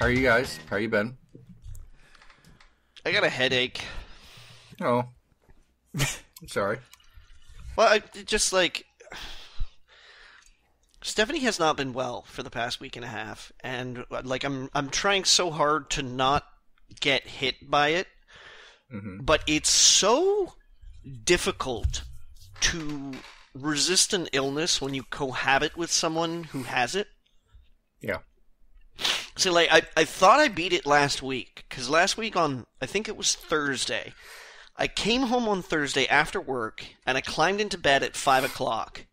How are you guys? How you been? I got a headache. Oh, I'm sorry. Well, just like Stephanie has not been well for the past week and a half, and like I'm trying so hard to not get hit by it, but it's so difficult to resist an illness when you cohabit with someone who has it. Yeah. So, like, I thought I beat it last week, because last week on, I think it was Thursday, I came home on Thursday after work, and I climbed into bed at 5 o'clock.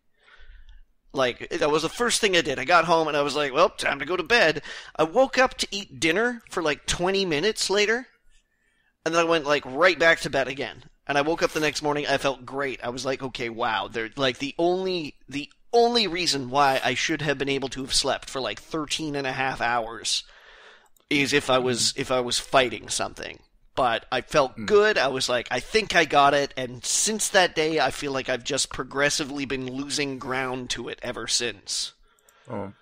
Like, that was the first thing I did. I got home, and I was like, well, time to go to bed. I woke up to eat dinner for, like, 20 minutes later, and then I went, like, right back to bed again. And I woke up the next morning, I felt great. I was like, okay, wow. They're, like, the only reason why I should have been able to have slept for like 13 and a half hours is if I was fighting something. But I felt good. I was like, I think I got it. And since that day, I feel like I've just progressively been losing ground to it ever since. Oh.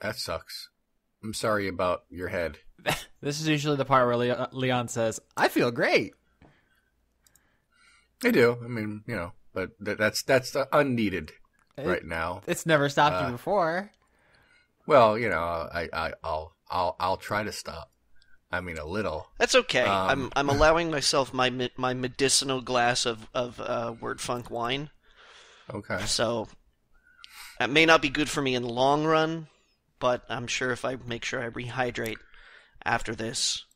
That sucks. I'm sorry about your head. This is usually the part where Leon says, I feel great. I do. I mean, you know, but that's unneeded right now. It's never stopped you before. Well, you know, I'll try to stop. I mean, a little. That's okay. I'm allowing myself my medicinal glass of Word Funk wine. Okay. So that may not be good for me in the long run, but I'm sure if I make sure I rehydrate after this,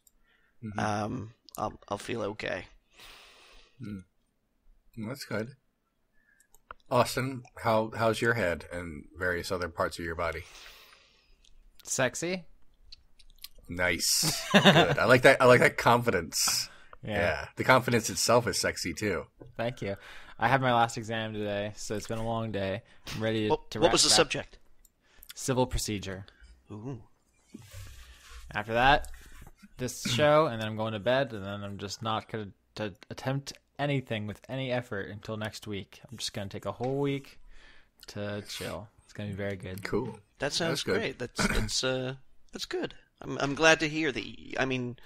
I'll feel okay. That's good. Austin, how's your head and various other parts of your body? Sexy. Nice. Good. I like that confidence. Yeah. The confidence itself is sexy too. Thank you. I had my last exam today, so it's been a long day. I'm ready to wrap. What was the subject? Civil procedure. Ooh. After that, this show, and then I'm going to bed, and then I'm just not going to attempt anything with any effort until next week. I'm just going to take a whole week to chill. It's going to be very good. Cool. That sounds great. Good. That's good. I'm glad to hear that. I mean,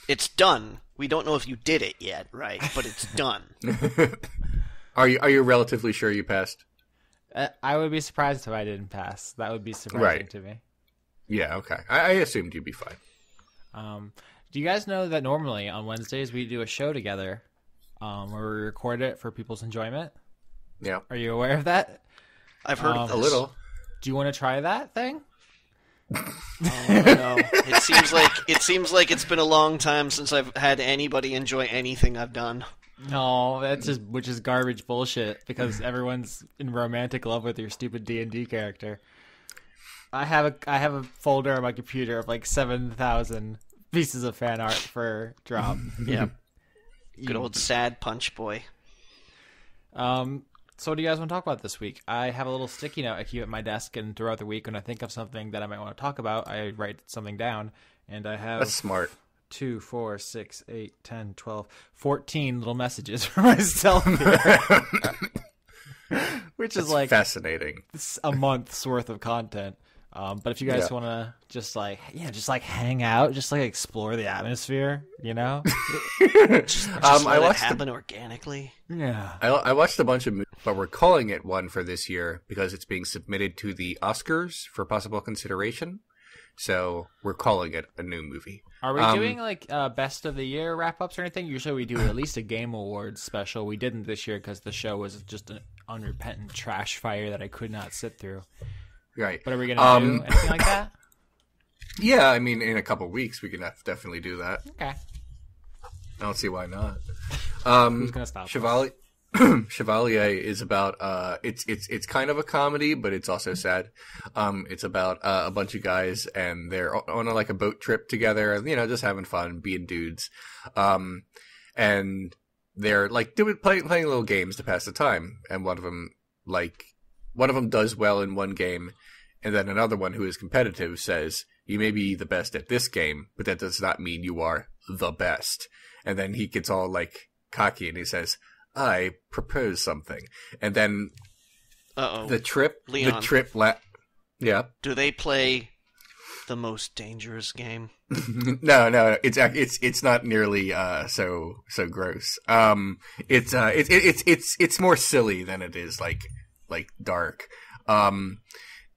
it's done. We don't know if you did it yet, right? But it's done. Are you relatively sure you passed? I would be surprised if I didn't pass. That would be surprising to me. Yeah, okay. I assumed you'd be fine. Do you guys know that normally on Wednesdays we do a show together where we record it for people's enjoyment? Yeah. Are you aware of that? I've heard of this. A little. Do you want to try that thing? Oh, no. It seems like it's been a long time since I've had anybody enjoy anything I've done. No, which is garbage bullshit because everyone's in romantic love with your stupid D&D character. I have a folder on my computer of like 7,000 pieces of fan art for Drop. Yeah. Good old sad Punch Boy. So what do you guys want to talk about this week? I have a little sticky note I keep at my desk, and throughout the week when I think of something that I might want to talk about, I write something down, and I have... That's smart. 2, 4, 6, 8, 10, 12, 14 little messages for myself here. Which is like fascinating. A month's worth of content. But if you guys want to just hang out, just like explore the atmosphere, you know? just let it happen organically. Yeah. I watched a bunch of movies, but we're calling it one for this year because it's being submitted to the Oscars for possible consideration. So we're calling it a new movie. Are we doing like best of the year wrap-ups or anything? Usually we do at least a Game Awards special. We didn't this year because the show was just an unrepentant trash fire that I could not sit through. Right. But are we going to do anything like that? Yeah, I mean, in a couple of weeks we can definitely do that. Okay. I don't see why not. Who's going to stop Chevalier? Chevalier is about it's kind of a comedy, but it's also sad. It's about a bunch of guys and they're on like a boat trip together, you know, just having fun, being dudes. And they're like playing little games to pass the time. And one of them does well in one game, and then another one who is competitive says, "You may be the best at this game, but that does not mean you are the best." And then he gets all like cocky and he says, "I propose something," and then Uh-oh. the trip. Leon. The trip. Yeah. Do they play the most dangerous game? No. It's not nearly so gross. It's more silly than it is like dark.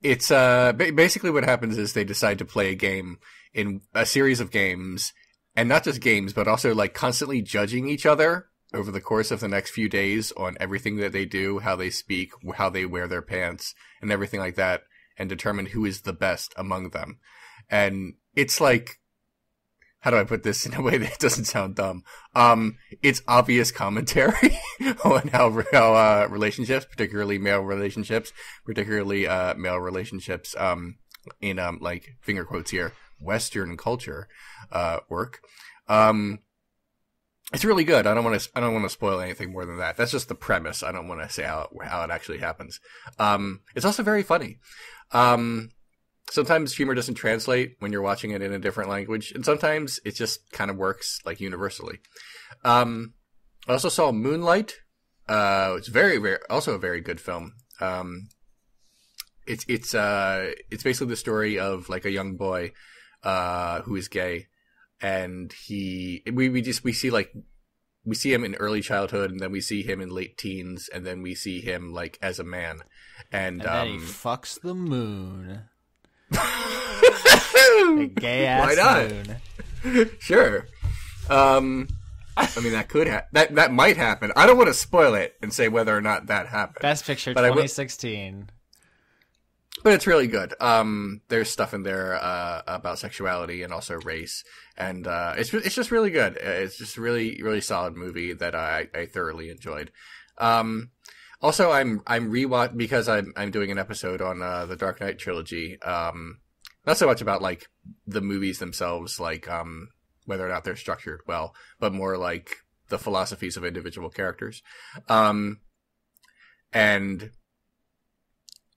It's basically what happens is they decide to play a game in a series of games, and not just games, but also like constantly judging each other over the course of the next few days on everything that they do, how they speak, how they wear their pants, and everything like that, and determine who is the best among them. And it's like, how do I put this in a way that doesn't sound dumb? It's obvious commentary on how relationships, particularly male relationships, in like finger quotes here, Western culture, work. It's really good. I don't want to spoil anything more than that. That's just the premise. I don't want to say how it actually happens. It's also very funny. Sometimes humor doesn't translate when you're watching it in a different language, and sometimes it just kind of works like universally. I also saw Moonlight. It's also a very good film. It's basically the story of like a young boy who is gay, and we see him in early childhood, and then we see him in late teens, and then we see him like as a man, and then he fucks the moon. A gay ass Why not? moon. Sure. I mean, that might happen. I don't want to spoil it and say whether or not that happened. Best Picture 2016. But it's really good. There's stuff in there about sexuality and also race, and it's just really good. It's just a really, really solid movie that I thoroughly enjoyed. Also, I'm rewatch because I'm doing an episode on the Dark Knight trilogy. Not so much about like the movies themselves, like whether or not they're structured well, but more like the philosophies of individual characters. And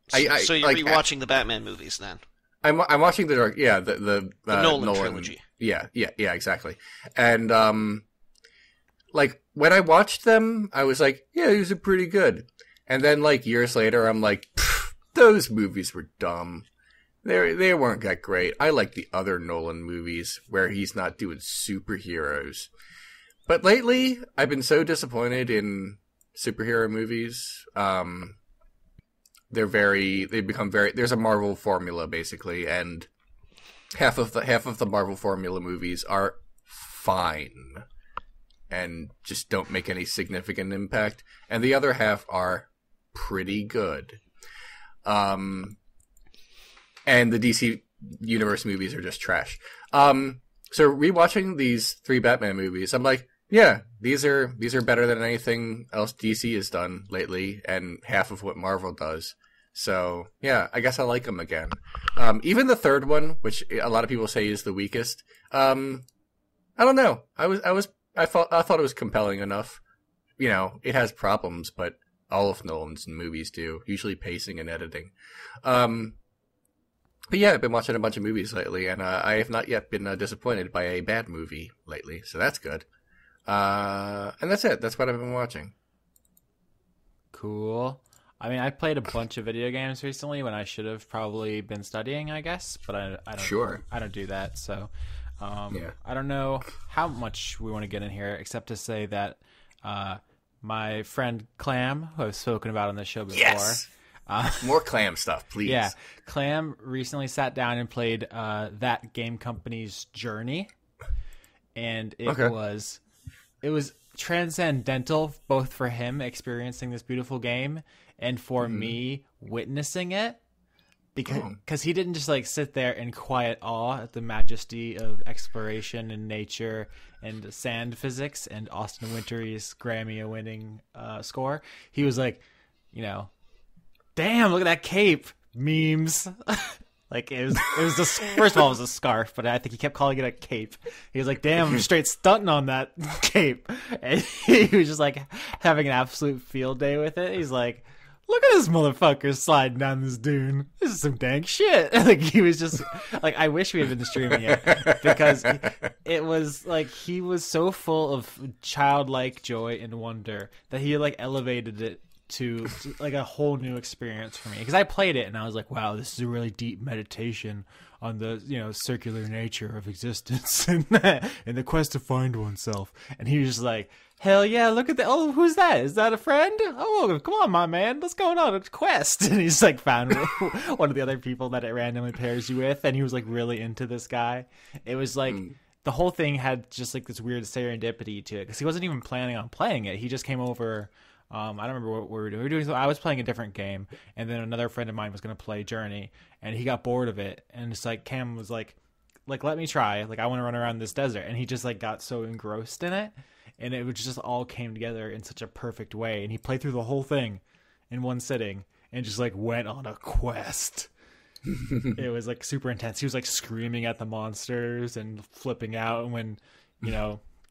So you're like, rewatching the Batman movies then? I'm watching the Dark, the Nolan trilogy. Yeah, exactly. And like when I watched them, I was like, yeah, these are pretty good. And then like years later, I'm like, those movies were dumb. They weren't that great. I like the other Nolan movies where he's not doing superheroes. But lately, I've been so disappointed in superhero movies. They've become very, there's a Marvel formula basically, and half of the Marvel formula movies are fine and just don't make any significant impact, and the other half are pretty good. And the DC Universe movies are just trash. So rewatching these 3 Batman movies, I'm like, yeah, these are better than anything else DC has done lately, and half of what Marvel does. So yeah, I guess I like them again. Even the third one, which a lot of people say is the weakest, I don't know. I thought it was compelling enough. You know, it has problems, but all of Nolan's movies do, usually pacing and editing. But yeah, I've been watching a bunch of movies lately, and I have not yet been disappointed by a bad movie lately, so that's good. And that's it. That's what I've been watching. Cool. I mean, I played a bunch of video games recently when I should have probably been studying, I guess, but I don't. Sure. I don't do that, so Yeah. I don't know how much we want to get in here, except to say that my friend Clam, who I've spoken about on the show before. Yes. More Clam stuff, please. Yeah, Clam recently sat down and played That Game Company's Journey, and it was transcendental both for him experiencing this beautiful game and for me witnessing it, because he didn't just like sit there in quiet awe at the majesty of exploration and nature and sand physics and Austin Wintory's Grammy-winning score. He was like, you know, damn, look at that cape. Memes. Like it was just, first of all, it was a scarf, but I think he kept calling it a cape. He was like, damn, I'm straight stunting on that cape. And he was just like having an absolute field day with it. He's like, look at this motherfucker sliding down this dune. This is some dang shit. Like he was just like, I wish we had been streaming it, because it was like he was so full of childlike joy and wonder that he like elevated it like a whole new experience for me, because I played it and I was like, wow, this is a really deep meditation on the circular nature of existence and the quest to find oneself. And he was just like, hell yeah, look at that. Oh, who's that? Is that a friend? Oh, come on, my man, what's going on? It's a quest. And he's like found one of the other people that it randomly pairs you with, and he was like really into this guy. It was like the whole thing had just like this weird serendipity to it, because he wasn't even planning on playing it. He just came over. I don't remember what we were doing. I was playing a different game, and then another friend of mine was going to play Journey, and he got bored of it. And it's like Cam was like, let me try. Like, I want to run around this desert. And he just like got so engrossed in it, and it just all came together in such a perfect way. And he played through the whole thing in one sitting and just like went on a quest. It was like super intense. He was like screaming at the monsters and flipping out, and when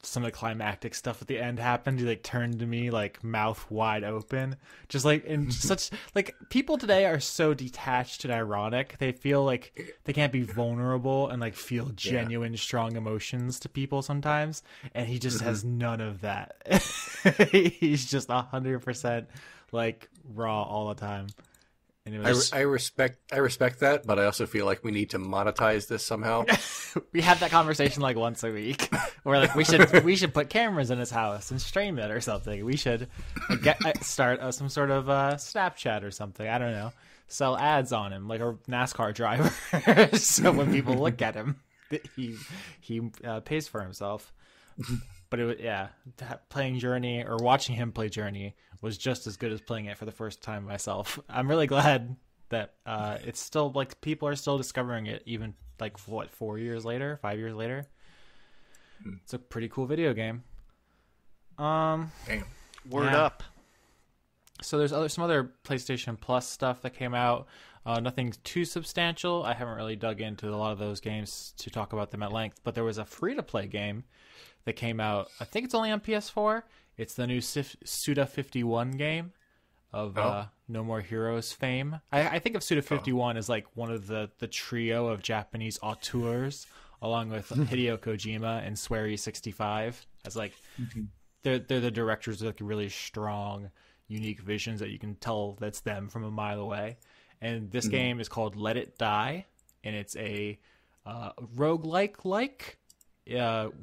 some of the climactic stuff at the end happened, he like turned to me like mouth wide open, just like in such like, people today are so detached and ironic. They feel like they can't be vulnerable and like feel genuine strong emotions to people sometimes, and he just has none of that. He's just 100% like raw all the time. And it was... I respect that, but I also feel like we need to monetize this somehow. We have that conversation like once a week. We're like, we should put cameras in his house and stream it or something. We should start some sort of Snapchat or something. I don't know. Sell ads on him like a NASCAR driver, so when people look at him, he pays for himself. But it was, playing Journey or watching him play Journey was just as good as playing it for the first time myself. I'm really glad that it's still like people are still discovering it, even like 5 years later. It's a pretty cool video game. Damn. Word up. So there's some other PlayStation Plus stuff that came out. Nothing too substantial. I haven't really dug into a lot of those games to talk about them at length, but there was a free-to-play game that came out. I think it's only on PS4. It's the new Suda 51 game of No More Heroes fame. I think of Suda 51 as like one of the trio of Japanese auteurs, along with Hideo Kojima and Swery65, as like they're the directors of like really strong, unique visions that you can tell that's them from a mile away. And this game is called Let It Die, and it's a roguelike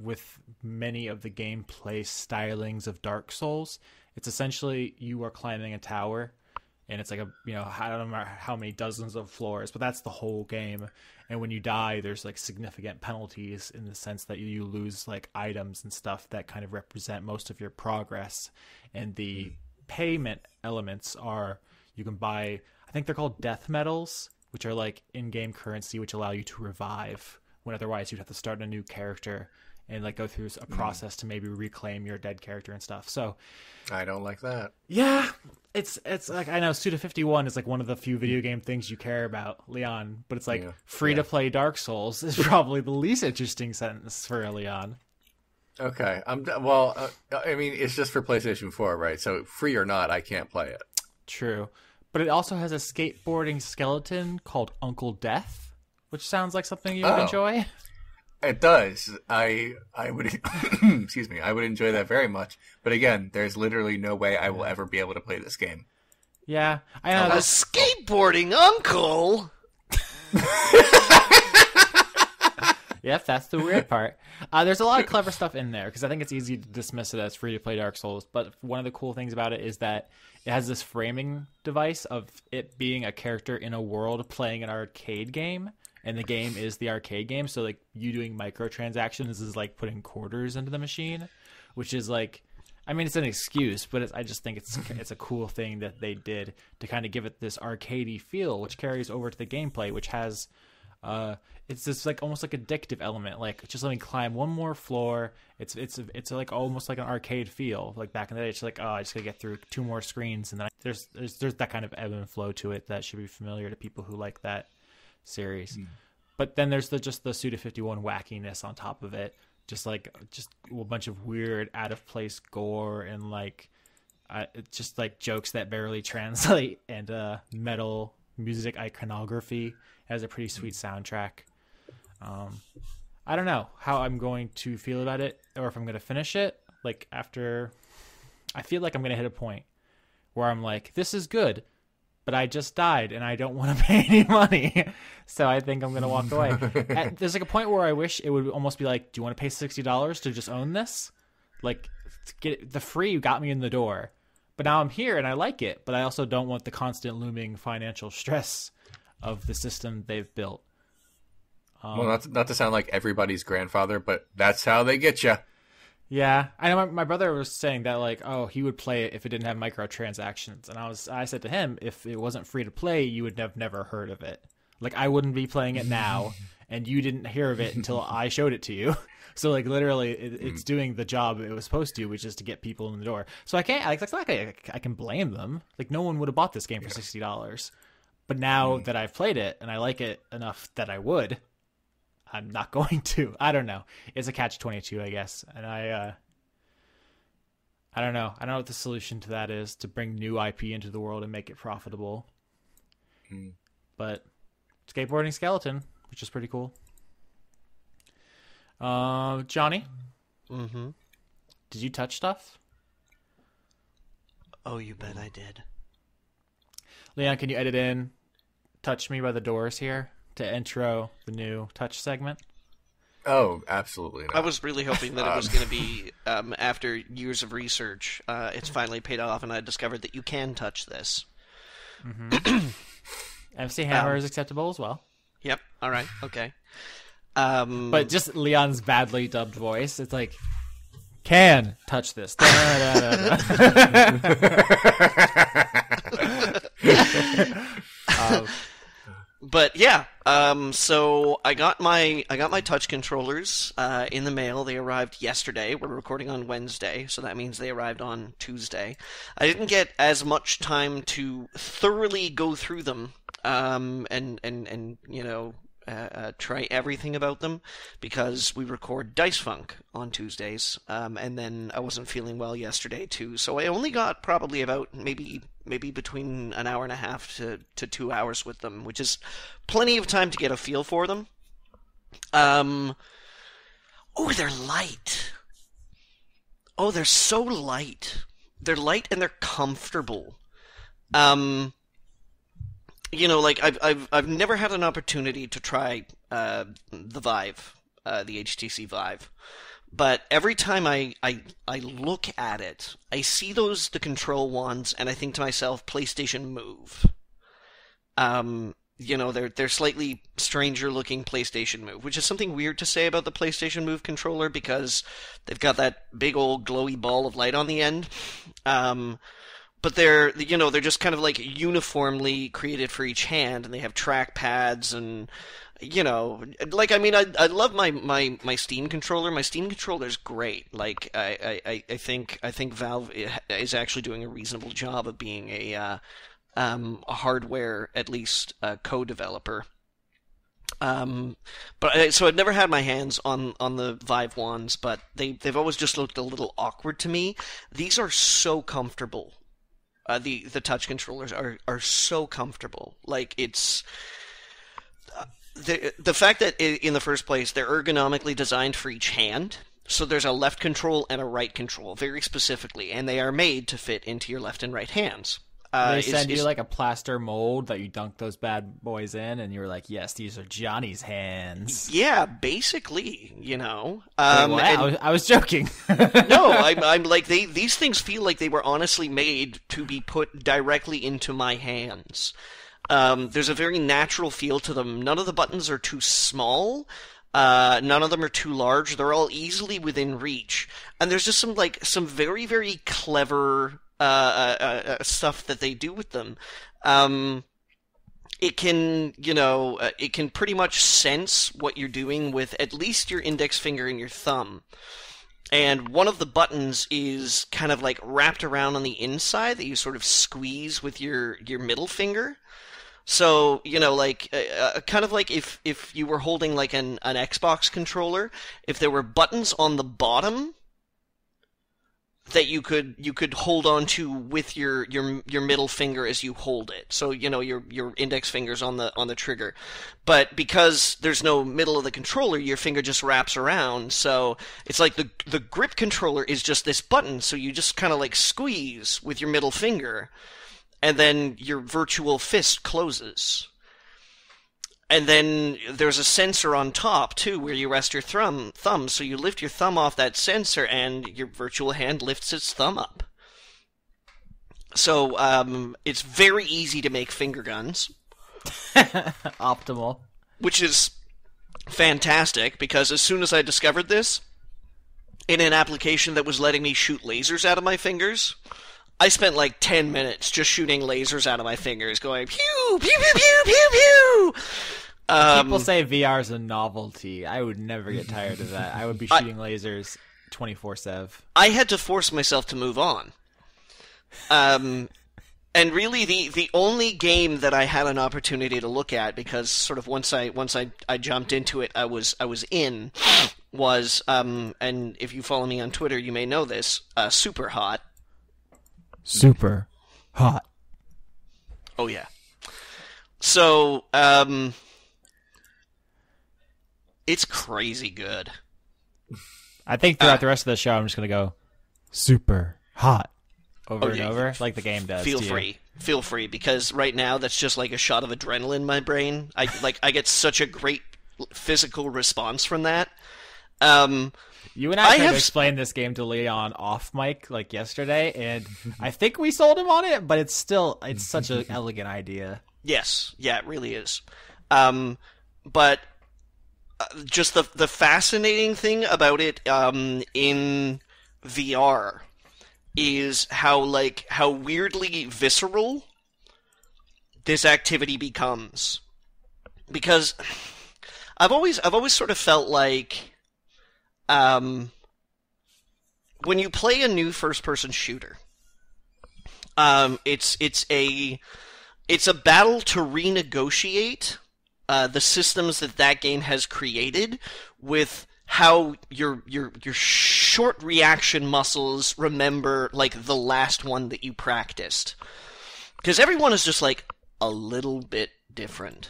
with many of the gameplay stylings of Dark Souls. It's essentially you are climbing a tower, and it's like I don't know how many dozens of floors, but that's the whole game. And when you die, there's like significant penalties in the sense that you lose like items and stuff that kind of represent most of your progress. And the payment elements are, you can buy, I think they're called death medals, which are like in-game currency, which allow you to revive when otherwise you'd have to start a new character and like go through a process to maybe reclaim your dead character and stuff. So I don't like that. Yeah, it's like, I know Suda 51 is like one of the few video game things you care about, Leon, but it's like free to play Dark Souls is probably the least interesting sentence for Leon. Okay. I mean, it's just for PlayStation 4, right? So free or not, I can't play it. True. But it also has a skateboarding skeleton called Uncle Death, which sounds like something you would enjoy. It does. I would excuse me. I would enjoy that very much. But again, there's literally no way I will ever be able to play this game. Yeah, I know. A skateboarding uncle. Yep, that's the weird part. There's a lot of clever stuff in there, because I think it's easy to dismiss it as free to play Dark Souls. But one of the cool things about it is that it has this framing device of it being a character in a world playing an arcade game. And the game is the arcade game, so like you doing microtransactions is like putting quarters into the machine, which is like, I mean, it's an excuse, but I just think it's a cool thing that they did to kind of give it this arcadey feel, which carries over to the gameplay, which has it's this like almost like addictive element, like just let me climb one more floor. It's like almost like an arcade feel, like back in the day. It's like, oh, I just gotta get through 2 more screens, and then there's that kind of ebb and flow to it that should be familiar to people who like that series. But then there's just the Suda 51 wackiness on top of it, just a bunch of weird out of place gore and like just like jokes that barely translate, and metal music iconography. It has a pretty sweet soundtrack. I don't know how I'm going to feel about it, or if I'm going to finish it. Like after, I feel like I'm going to hit a point where I'm like, this is good, but I just died and I don't want to pay any money. So I think I'm going to walk away. There's like a point where I wish it would almost be like, do you want to pay $60 to just own this? Like, get the free got me in the door. But now I'm here and I like it, but I also don't want the constant looming financial stress of the system they've built. Well, not to sound like everybody's grandfather, but that's how they get you. Yeah, I know my brother was saying that, like, oh, he would play it if it didn't have microtransactions, and I said to him, if it wasn't free to play, you would have never heard of it. Like, I wouldn't be playing it now, and you didn't hear of it until I showed it to you. So, like, literally, it's doing the job it was supposed to, which is to get people in the door. So I can't, like, that's not like I can blame them. Like, no one would have bought this game for $60. But now that I've played it and I like it enough that I would, I'm not going to. I don't know. It's a catch-22, I guess. And I don't know. I don't know what the solution to that is, to bring new IP into the world and make it profitable. But skateboarding skeleton, which is pretty cool. Johnny? Mm-hmm. Did you touch stuff? Oh, you bet I did. Leon, can you edit in Touch Me by the Doors here to intro the new touch segment? Oh, absolutely not. I was really hoping that it was going to be, after years of research, it's finally paid off, and I discovered that you can touch this. Mm-hmm. MC Hammer is acceptable as well. Yep. All right. Okay. But just Leon's badly dubbed voice. It's like, can touch this. But yeah, so I got my touch controllers in the mail. They arrived yesterday. We're recording on Wednesday, so that means they arrived on Tuesday. I didn't get as much time to thoroughly go through them and you know, try everything about them, because we record Dice Funk on Tuesdays, and then I wasn't feeling well yesterday too, so I only got probably about maybe between an hour and a half to 2 hours with them, which is plenty of time to get a feel for them. Oh, they're light. Oh, they're so light. They're light and they're comfortable. You know, like I've never had an opportunity to try the Vive, the HTC Vive, but every time I look at it, I see the control wands, and I think to myself, PlayStation Move. You know, they're slightly stranger looking PlayStation Move, which is something weird to say about the PlayStation Move controller, because they've got that big old glowy ball of light on the end. But they're just kind of like uniformly created for each hand, and they have track pads, and, you know, like, I mean, I love my Steam controller. My Steam controller is great. Like, I think Valve is actually doing a reasonable job of being a hardware, at least, co-developer. So I've never had my hands on the Vive wands, but they've always just looked a little awkward to me. These are so comfortable. The touch controllers are so comfortable. Like, it's the fact that in the first place they're ergonomically designed for each hand. So there's a left control and a right control, very specifically, and they are made to fit into your left and right hands. They send you like a plaster mold that you dunk those bad boys in, and you're like, yes, these are Johnny's hands. Yeah, basically, you know. Wait, I was joking. No, I'm like, these things feel like they were honestly made to be put directly into my hands. There's a very natural feel to them. None of the buttons are too small. None of them are too large. They're all easily within reach. And there's just some very, very clever stuff that they do with them. It can pretty much sense what you're doing with at least your index finger and your thumb. And one of the buttons is kind of like wrapped around on the inside that you sort of squeeze with your middle finger. So, you know, like, kind of like if you were holding like an Xbox controller, if there were buttons on the bottom, that you could hold on to with your middle finger as you hold it. So your index finger's on the trigger, but because there's no middle of the controller, your finger just wraps around. So it's like the grip controller is just this button. So you just kind of like squeeze with your middle finger, and then your virtual fist closes. And then there's a sensor on top, too, where you rest your thumb. So you lift your thumb off that sensor, and your virtual hand lifts its thumb up. So it's very easy to make finger guns. Optimal. Which is fantastic, because as soon as I discovered this, in an application that was letting me shoot lasers out of my fingers, I spent like 10 minutes just shooting lasers out of my fingers, going pew, pew, pew, pew, pew, pew. People say VR is a novelty. I would never get tired of that. I would be shooting lasers 24/7. I had to force myself to move on. And really, the only game that I had an opportunity to look at, because sort of once I jumped into it, I was in, was and if you follow me on Twitter, you may know this, Super Hot. Super hot. Oh yeah. So it's crazy good. I think throughout the rest of the show, I'm just gonna go super hot over and over, like the game does. Feel free, because right now that's just like a shot of adrenaline in my brain. I get such a great physical response from that. You and I tried to explain this game to Leon off mic like yesterday, and I think we sold him on it, but it's such an elegant idea. Yes, yeah, it really is. But just the fascinating thing about it in VR is how weirdly visceral this activity becomes. Because I've always sort of felt like when you play a new first-person shooter, it's a battle to renegotiate the systems that game has created with how your short reaction muscles remember like the last one that you practiced. Because everyone is just like a little bit different.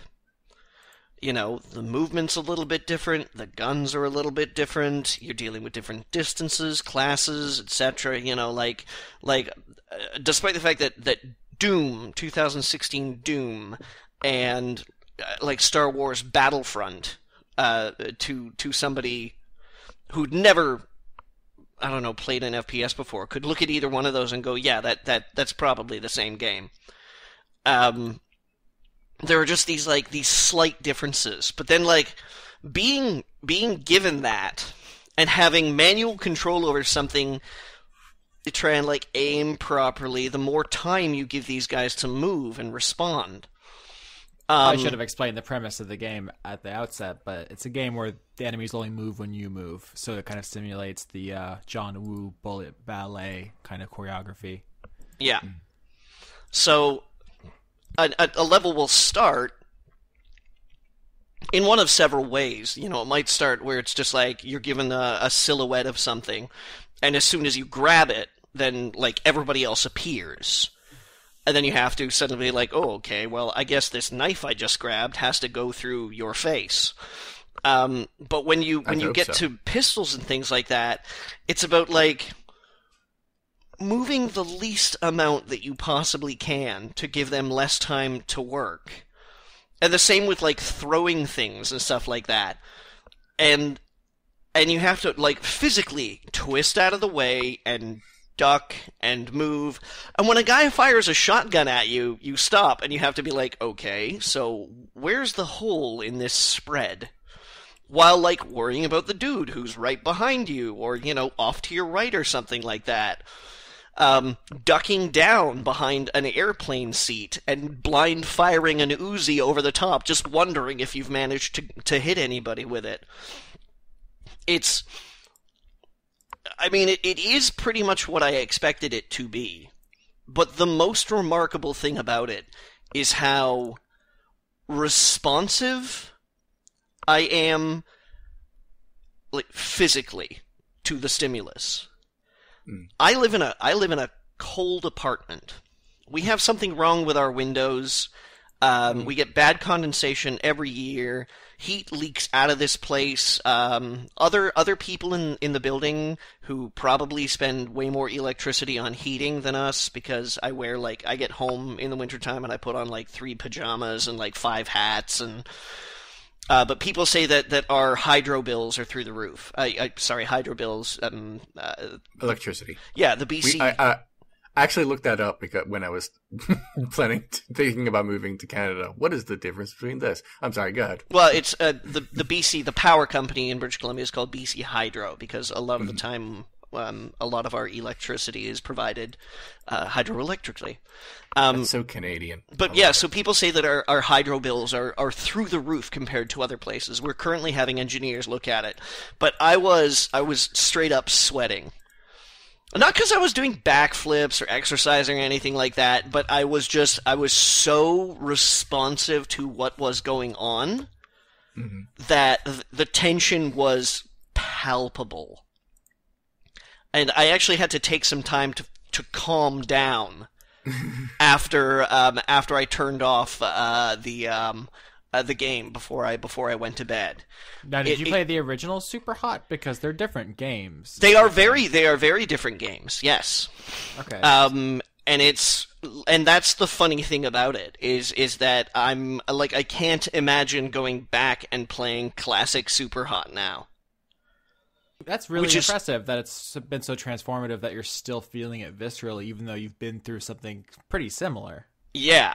The movement's a little bit different, the guns are a little bit different, you're dealing with different distances, classes, etc. Despite the fact that Doom, 2016 Doom, and like Star Wars Battlefront, to somebody who'd never, I don't know, played an FPS before, could look at either one of those and go, yeah, that's probably the same game. There are just these slight differences, but then being given that and having manual control over something to try and aim properly, the more time you give these guys to move and respond. I should have explained the premise of the game at the outset, but it's a game where the enemies only move when you move, so it kind of simulates the John Woo bullet ballet kind of choreography. Yeah. So a level will start in one of several ways. It might start where it's just you're given a silhouette of something, and as soon as you grab it, then everybody else appears. And then you have to suddenly be oh, okay, well, I guess this knife I just grabbed has to go through your face. But when you get to pistols and things like that, it's about moving the least amount that you possibly can to give them less time to work. And the same with throwing things and stuff like that. And you have to physically twist out of the way and duck and move. And when a guy fires a shotgun at you, you stop and you have to be okay, so where's the hole in this spread? While worrying about the dude who's right behind you, or off to your right or something like that. Ducking down behind an airplane seat and blind firing an Uzi over the top, just wondering if you've managed to hit anybody with it. It is pretty much what I expected it to be. But the most remarkable thing about it is how responsive I am, physically, to the stimulus. I live in a cold apartment. We have something wrong with our windows. We get bad condensation every year. Heat leaks out of this place. Other people in the building who probably spend way more electricity on heating than us, because I get home in the wintertime and I put on like 3 pajamas and like 5 hats, and but people say that our hydro bills are through the roof. Sorry, hydro bills. Electricity. Yeah, the BC. I actually looked that up because when I was thinking about moving to Canada. What is the difference between this? I'm sorry, go ahead. Well, it's the BC, the power company in British Columbia is called BC Hydro, because a lot of the time, a lot of our electricity is provided hydroelectrically. That's so Canadian. But yeah, so people say that our hydro bills are through the roof compared to other places. We're currently having engineers look at it, but I was straight up sweating. Not because I was doing backflips or exercising or anything like that, but I was so responsive to what was going on that the tension was palpable. And I actually had to take some time to calm down after I turned off the game before I went to bed. Now, did you play the original Super Hot? Because they're different games. They are very different games. Yes. Okay. And that's the funny thing about it is that I'm like, I can't imagine going back and playing classic Super Hot now. That's really impressive that it's been so transformative that you're still feeling it viscerally, even though you've been through something pretty similar. Yeah.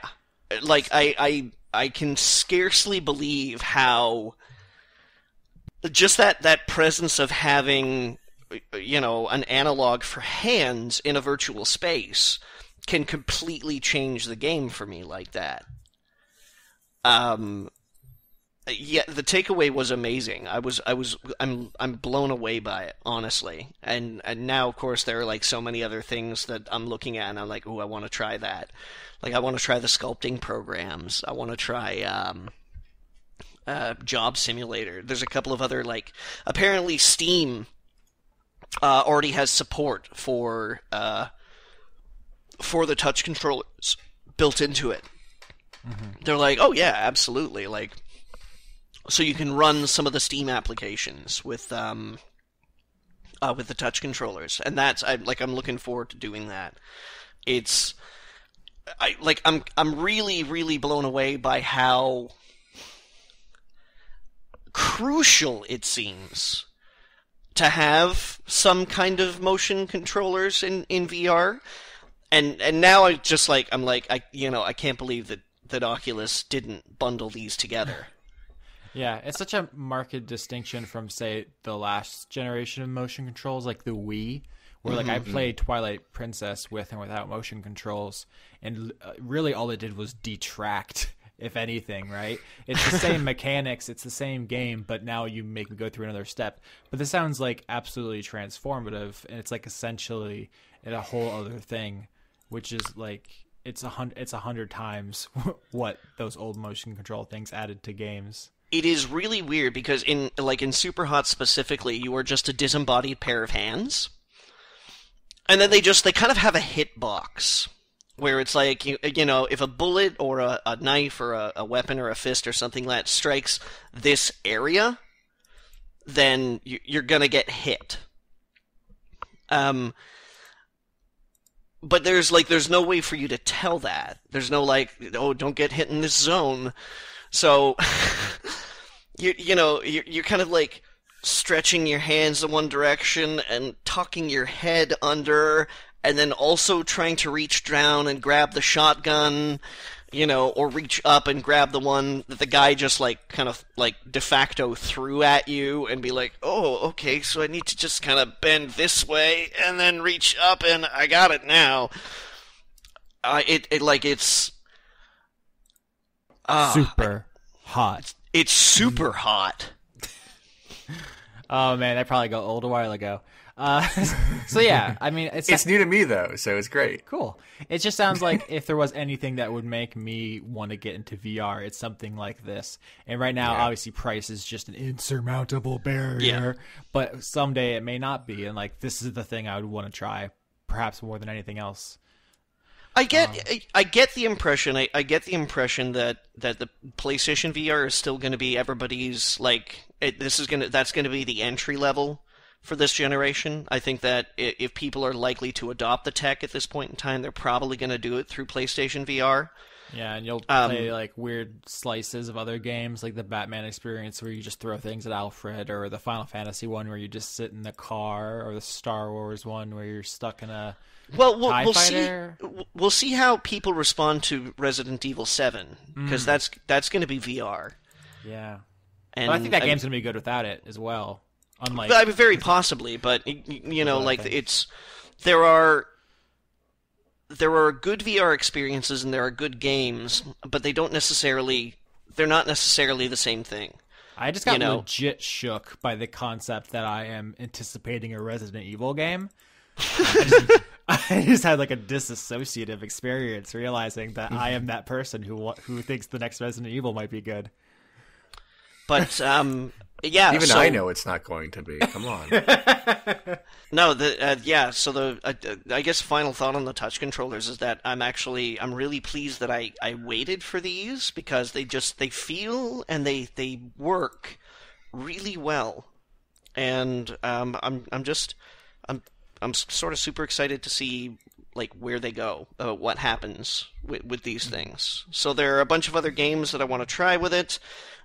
Like, I can scarcely believe how just that presence of having, an analog for hands in a virtual space can completely change the game for me like that. Yeah, the takeaway was amazing. I'm blown away by it, honestly. And now, of course, there are like so many other things that I'm looking at, and I'm like, oh, I want to try that. Like, I want to try the sculpting programs. I want to try Job Simulator. There's a couple of other, like, apparently Steam already has support for the touch controllers built into it. Mm-hmm. They're like, oh yeah, absolutely, like. So you can run some of the Steam applications with the touch controllers, and I'm looking forward to doing that. I'm really, really blown away by how crucial it seems to have some kind of motion controllers in VR, and now I can't believe that Oculus didn't bundle these together. Yeah, it's such a marked distinction from, say, the last generation of motion controls, like the Wii, where like I played Twilight Princess with and without motion controls, and really all it did was detract, if anything, right? It's the same mechanics, it's the same game, but now you make me go through another step. But this sounds like absolutely transformative, and it's like essentially a whole other thing, which is like it's 100 times what those old motion control things added to games. It is really weird because in Super Hot specifically, you are just a disembodied pair of hands. And then they kind of have a hitbox where it's like, if a bullet or a knife or a weapon or a fist or something like that strikes this area, then you're going to get hit. But there's no way for you to tell that. There's no don't get hit in this zone. So, you're kind of like stretching your hands in one direction and tucking your head under, and then also trying to reach down and grab the shotgun, or reach up and grab the one that the guy just kind of de facto threw at you, and be like, oh, okay, so I need to just kind of bend this way and then reach up, and I got it now. It's super hot. It's super hot. Oh man, that probably got old a while ago. So yeah, I mean, It's new to me though, so it's great. cool. It just sounds like if there was anything that would make me want to get into VR, it's something like this. And right now, obviously, price is just an insurmountable barrier. But someday it may not be, and like this is the thing I would want to try, perhaps more than anything else. I get the impression that the PlayStation VR is still going to be everybody's that's going to be the entry level for this generation. I think that if people are likely to adopt the tech at this point in time, they're probably going to do it through PlayStation VR. Yeah, and you'll play like weird slices of other games, like the Batman experience where you just throw things at Alfred, or the Final Fantasy one where you just sit in the car, or the Star Wars one where you're stuck in a we'll fighter. see. We'll see how people respond to Resident Evil 7 because that's going to be VR. Yeah, and but I think that game's gonna be good without it as well. Unlike, I mean, very possibly, but you know, like there are good VR experiences and there are good games, but they're not necessarily the same thing. I just got legit shook by the concept that I am anticipating a Resident Evil game. I just had like a disassociative experience realizing that I am that person who thinks the next Resident Evil might be good. But yeah, even I know it's not going to be. Come on. No, So I guess final thought on the touch controllers is that I'm really pleased that I waited for these because they feel and they work really well, and I'm sort of super excited to see like where they go, what happens with these things. So there are a bunch of other games that I want to try with it.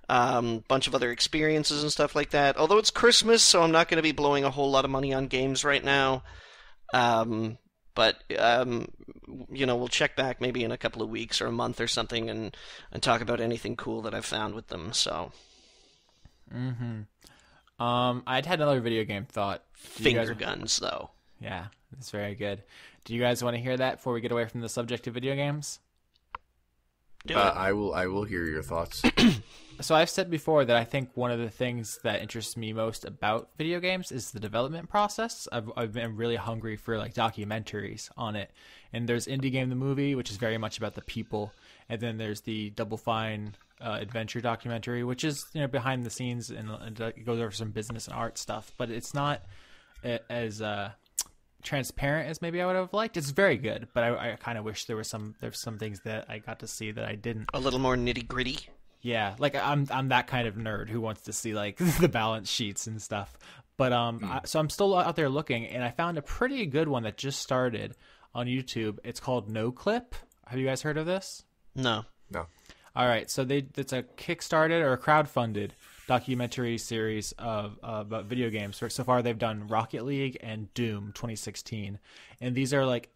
Bunch of other experiences and stuff like that. Although it's Christmas, so I'm not going to be blowing a whole lot of money on games right now. But we'll check back maybe in a couple of weeks or a month or something and talk about anything cool that I've found with them. So. I'd had another video game thought. Finger guns, though. Yeah, that's very good. Do you guys want to hear that before we get away from the subject of video games? I will hear your thoughts. So I've said before that I think one of the things that interests me most about video games is the development process. I've been really hungry for like documentaries on it. And there's Indie Game the Movie, which is very much about the people. And then there's the Double Fine adventure documentary, which is behind the scenes and it goes over some business and art stuff. But it's not as transparent as maybe I would have liked. It's very good, but I kind of wish there's some things that I got to see that I didn't. A little more nitty gritty. Yeah, like I'm that kind of nerd who wants to see like the balance sheets and stuff. But so I'm still out there looking, and I found a pretty good one that just started on YouTube. It's called No Clip. Have you guys heard of this? No. All right, so it's a Kickstarted or a crowdfunded documentary series of about video games. So far, they've done Rocket League and Doom 2016, and these are like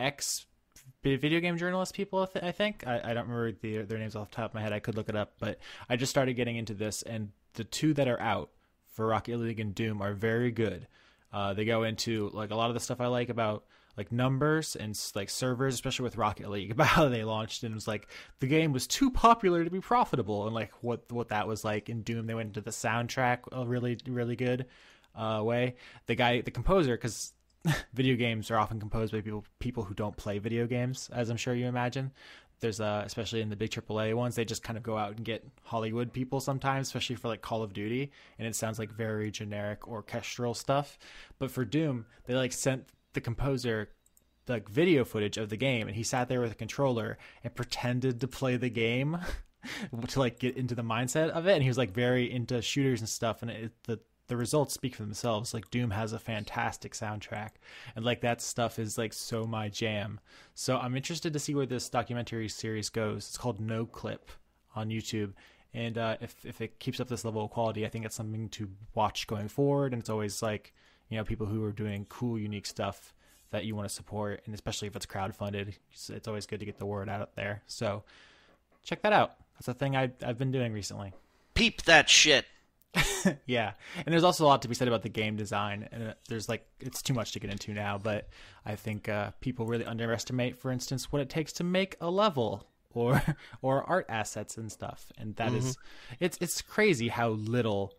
video game journalist people. I think I don't remember their names off the top of my head. I could look it up, but I just started getting into this, and the two that are out for Rocket League and Doom are very good. They go into like a lot of the stuff I like about like numbers and like servers, especially with Rocket League, about how they launched and it was like the game was too popular to be profitable, and like what that was like. In Doom, they went into the soundtrack a really, really good way. The composer, because video games are often composed by people who don't play video games, as I'm sure you imagine. There's especially in the big AAA ones, they just kind of go out and get Hollywood people sometimes, especially for like Call of Duty, and it sounds like very generic orchestral stuff. But for Doom, they like sent the composer like video footage of the game, and he sat there with a controller and pretended to play the game to like get into the mindset of it. And he was like very into shooters and stuff, and the results speak for themselves. Like Doom has a fantastic soundtrack, and like that stuff is like so my jam. So I'm interested to see where this documentary series goes. It's called No Clip on YouTube, and if it keeps up this level of quality, I think it's something to watch going forward. And it's always like people who are doing cool, unique stuff that you want to support, and especially if it's crowdfunded, it's always good to get the word out there. So check that out. That's a thing I've been doing recently. Peep that shit. Yeah, and there's also a lot to be said about the game design, and there's like it's too much to get into now, but I think people really underestimate, for instance, what it takes to make a level or art assets and stuff, and that is it's crazy how little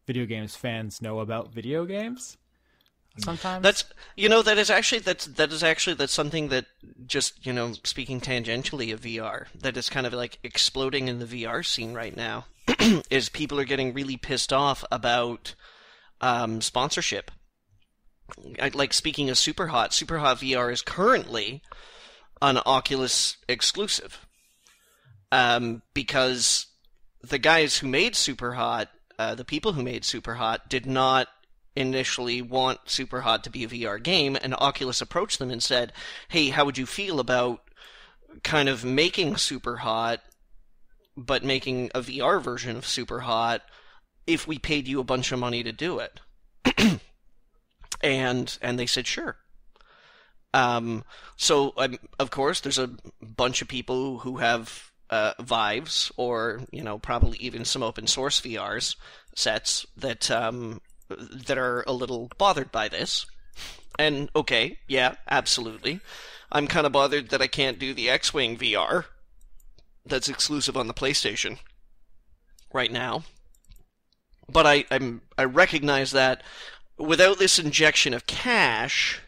video games fans know about video games. sometimes. That's something that just, speaking tangentially of VR, that is kind of like exploding in the VR scene right now, is people are getting really pissed off about sponsorship. Like, speaking of Superhot VR is currently an Oculus exclusive. Because the guys who made Superhot, the people who made Superhot, did not initially want Superhot to be a VR game, and Oculus approached them and said, hey, how would you feel about kind of making Superhot, but making a VR version of Superhot if we paid you a bunch of money to do it? and they said, sure. So, of course, there's a bunch of people who have Vives, or, probably even some open source VRs sets that are a little bothered by this. And, okay, yeah, absolutely. I'm kind of bothered that I can't do the X-Wing VR that's exclusive on the PlayStation right now. But I recognize that without this injection of cash,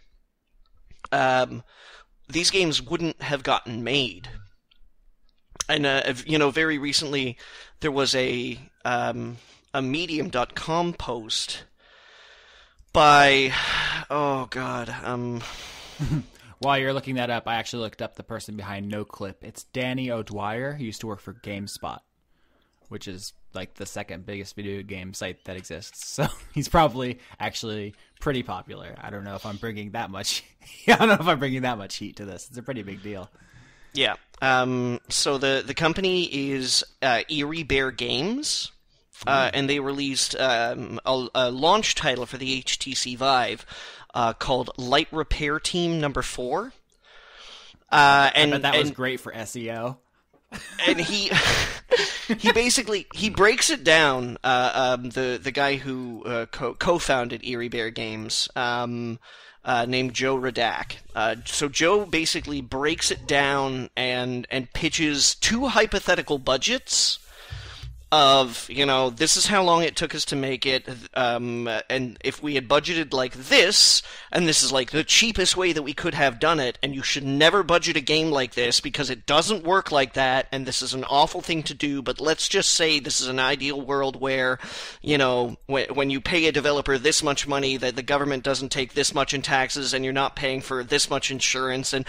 these games wouldn't have gotten made. And, very recently there was a Medium.com post by, oh god, While you're looking that up, I actually looked up the person behind NoClip. It's Danny O'Dwyer, who used to work for GameSpot, which is like the second biggest video game site that exists. So he's probably actually pretty popular. I don't know if I'm bringing that much. I don't know if I'm bringing that much heat to this. It's a pretty big deal. Yeah. So the company is Eerie Bear Games. And they released a launch title for the HTC Vive called Light Repair Team Number 4. I bet that was great for SEO. And he basically breaks it down. The guy who co-founded Eerie Bear Games, named Joe Radak. So Joe basically breaks it down and pitches two hypothetical budgets of, this is how long it took us to make it, and if we had budgeted like this, and this is like the cheapest way that we could have done it, and you should never budget a game like this because it doesn't work like that, and this is an awful thing to do, but let's just say this is an ideal world where, when you pay a developer this much money, that the government doesn't take this much in taxes, and you're not paying for this much insurance, and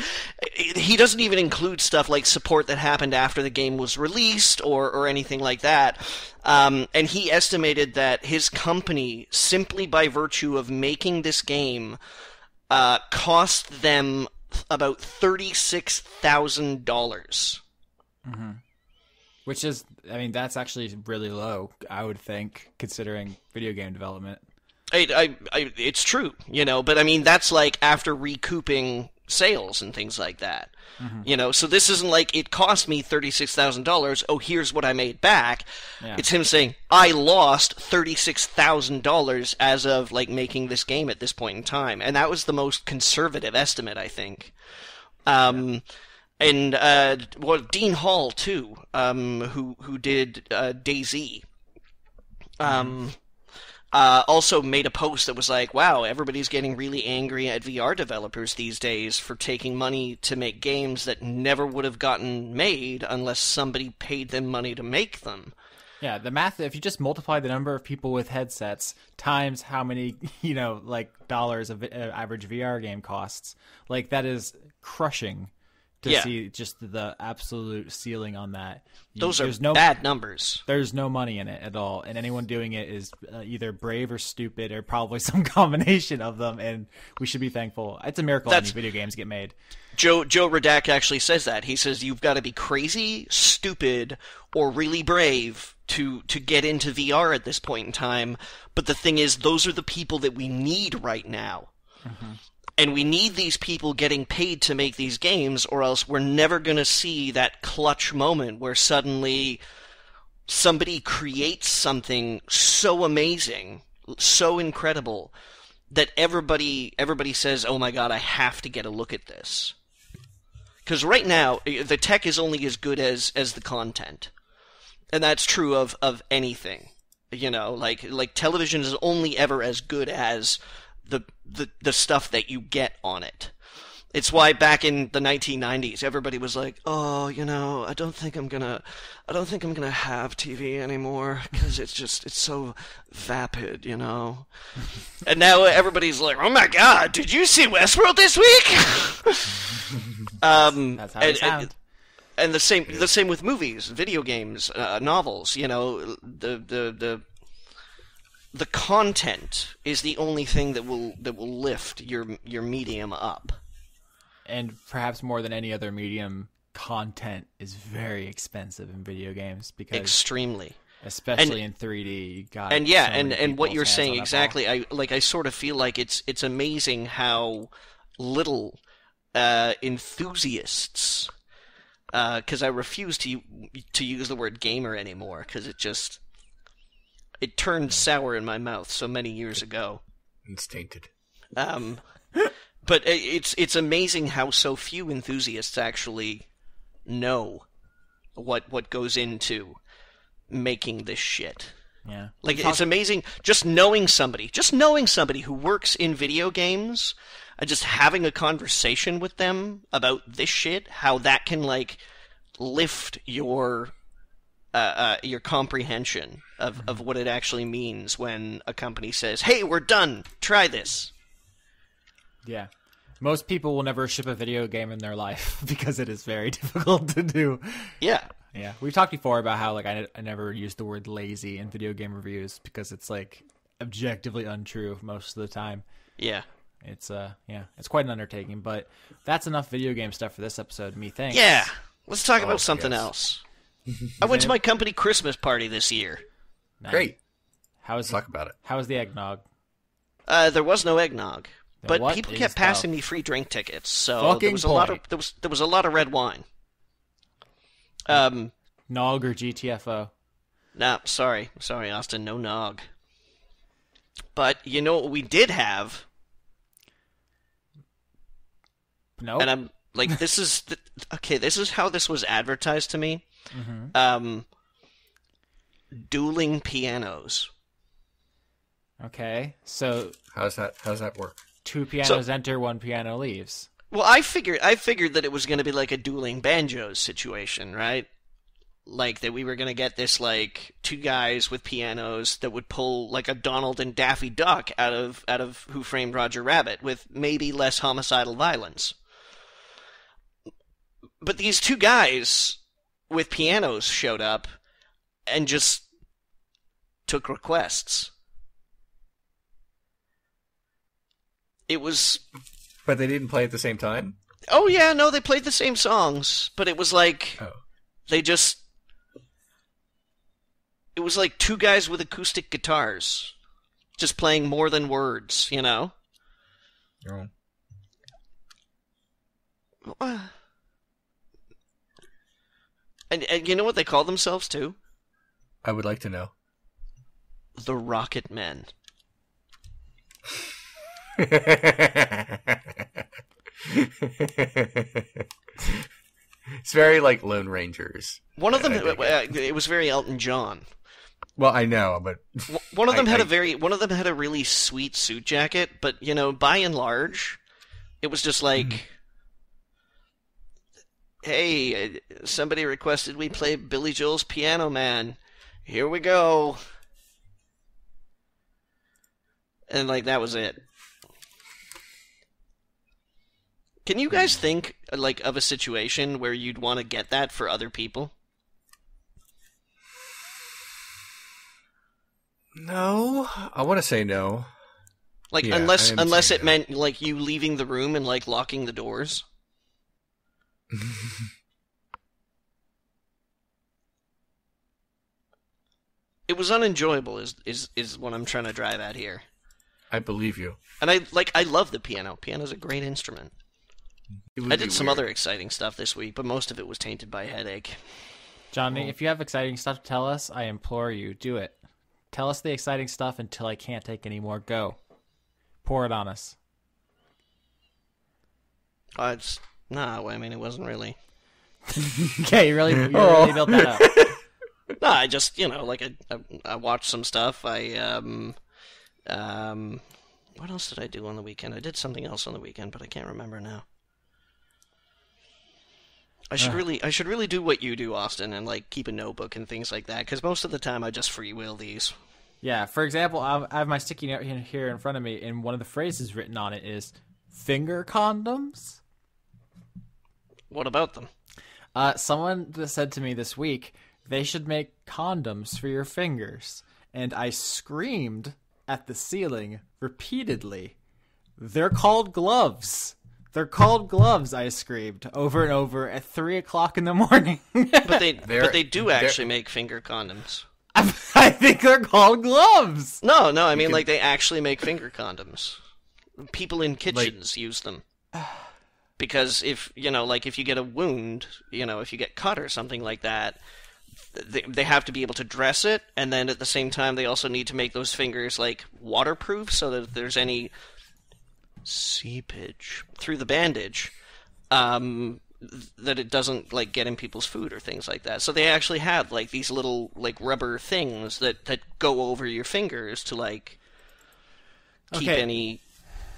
he doesn't even include stuff like support that happened after the game was released, or anything like that. And he estimated that his company, simply by virtue of making this game, cost them about $36,000. Mm-hmm. Which is, that's actually really low, I would think, considering video game development. It's true, but that's like after recouping sales and things like that. Mm-hmm. So this isn't like it cost me $36,000. Oh, here's what I made back. Yeah. It's him saying I lost $36,000 as of like making this game at this point in time, and that was the most conservative estimate, I think. And Dean Hall too, who did DayZ. Also made a post that was like, wow, everybody's getting really angry at VR developers these days for taking money to make games that never would have gotten made unless somebody paid them money to make them. Yeah, the math, if you just multiply the number of people with headsets times how many, dollars of average VR game costs, like that is crushing to see just the absolute ceiling on that. Those are bad numbers. There's no money in it at all, and anyone doing it is either brave or stupid, or probably some combination of them, and we should be thankful. It's a miracle any video games get made. Joe Radak actually says that. He says you've got to be crazy, stupid, or really brave to get into VR at this point in time, but the thing is, those are the people that we need right now. Mm-hmm. And we need these people getting paid to make these games, or else we're never going to see that clutch moment where suddenly somebody creates something so amazing, so incredible, that everybody says, oh my god, I have to get a look at this. Because right now, the tech is only as good as the content. And that's true of anything. Like television is only ever as good as the stuff that you get on it. It's why back in the 1990s, everybody was like, "Oh, I don't think I'm gonna have TV anymore because it's so vapid, And now everybody's like, "Oh my God, did you see Westworld this week?" That's how it sounds. And the same with movies, video games, novels. The content is the only thing that will lift your medium up. And perhaps more than any other medium, content is very expensive in video games because extremely, especially in 3D. You got and what you're saying exactly. I sort of feel like it's amazing how little enthusiasts. Because I refuse to use the word gamer anymore because it turned sour in my mouth so many years ago. It's tainted. But it's amazing how so few enthusiasts actually know what goes into making this shit. Yeah. It's amazing just knowing somebody who works in video games and just having a conversation with them about this shit, how that can lift your comprehension of what it actually means when a company says, "Hey, we're done. Try this." Yeah. Most people will never ship a video game in their life because it is very difficult to do. Yeah. Yeah. We've talked before about how I never use the word lazy in video game reviews because it's objectively untrue most of the time. Yeah. It's it's quite an undertaking, but that's enough video game stuff for this episode. Methinks. Yeah. Let's talk about something else. I went to my company Christmas party this year. Nice. Great. Let's talk about it. How was the eggnog? There was no eggnog. Then but people kept passing me free drink tickets, so there was a lot of red wine. Nog or GTFO? Nah, sorry, Austin, no nog. But you know what we did have? No. And I'm like, this is how this was advertised to me. Mm-hmm. Dueling pianos. Okay, so how's that work? 2 pianos enter, 1 piano leaves. Well, I figured that it was going to be like a dueling banjos situation, right? Like that we were going to get this 2 guys with pianos that would pull like a Donald and Daffy Duck out of Who Framed Roger Rabbit with maybe less homicidal violence. But these 2 guys with pianos showed up and just took requests. It was... But they didn't play at the same time? Oh, yeah, no, they played the same songs, but it was they just... It was 2 guys with acoustic guitars, just playing more than words, Oh. And you know what they call themselves, too? I would like to know. The Rocket Men. It's very like Lone Rangers. One of them, it was very Elton John. Well, I know, but one of them had a really sweet suit jacket, but by and large, it was just like, hey, somebody requested we play Billy Joel's Piano Man. Here we go. And that was it. Can you guys think of a situation where you'd want to get that for other people? No, I want to say no. Unless it meant you leaving the room and locking the doors. It was unenjoyable is what I'm trying to drive at here. I believe you. And I love the piano. Piano's a great instrument. I did some other exciting stuff this week, but most of it was tainted by a headache. Johnny, if you have exciting stuff to tell us, I implore you, do it. Tell us the exciting stuff until I can't take any more. Go. Pour it on us. It wasn't really. Okay, you really built that up. No, I just, I watched some stuff. What else did I do on the weekend? I did something else on the weekend, but I can't remember now. I should really do what you do, Austin, and like keep a notebook and things like that. Because most of the time I just freewheel these. Yeah, for example, I have my sticky note here in front of me, and one of the phrases written on it is finger condoms. What about them? Someone said to me this week they should make condoms for your fingers, and I screamed at the ceiling repeatedly. They're called gloves. They're called gloves, I screamed over and over at 3 o'clock in the morning. But they do actually make finger condoms. I think they're called gloves. No, I mean like they actually make finger condoms. People in kitchens use them. Because if you get a wound, if you get cut or something like that, they have to be able to dress it, and then at the same time they also need to make those fingers like waterproof so that if there's any seepage through the bandage, that it doesn't like get in people's food or things like that. So they actually have like these little like rubber things that go over your fingers to like keep any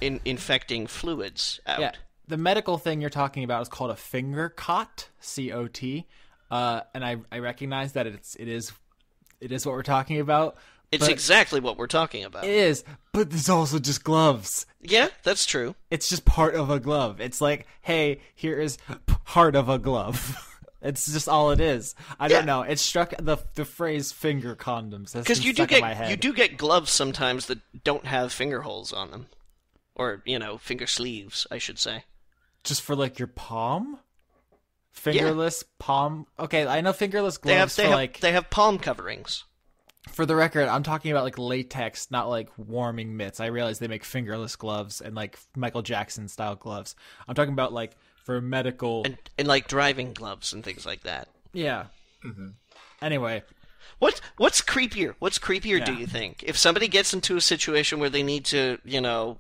infecting fluids out. Yeah. The medical thing you're talking about is called a finger cot, C-O-T, and I recognize that it is what we're talking about. It's exactly what we're talking about. It is, but there's also just gloves. Yeah, that's true. It's just part of a glove. It's like, hey, here is part of a glove. It's just all it is. I don't know. It struck the phrase finger condoms. Because you do get gloves sometimes that don't have finger holes on them, or finger sleeves, I should say. Just for like your palm, fingerless palm. Okay, I know fingerless gloves. They have palm coverings. For the record, I'm talking about like latex, not like warming mitts. I realize they make fingerless gloves and like Michael Jackson style gloves. I'm talking about like for medical and like driving gloves and things like that. Yeah. Mm-hmm. Anyway, what's creepier? What's creepier? Do you think if somebody gets into a situation where they need to,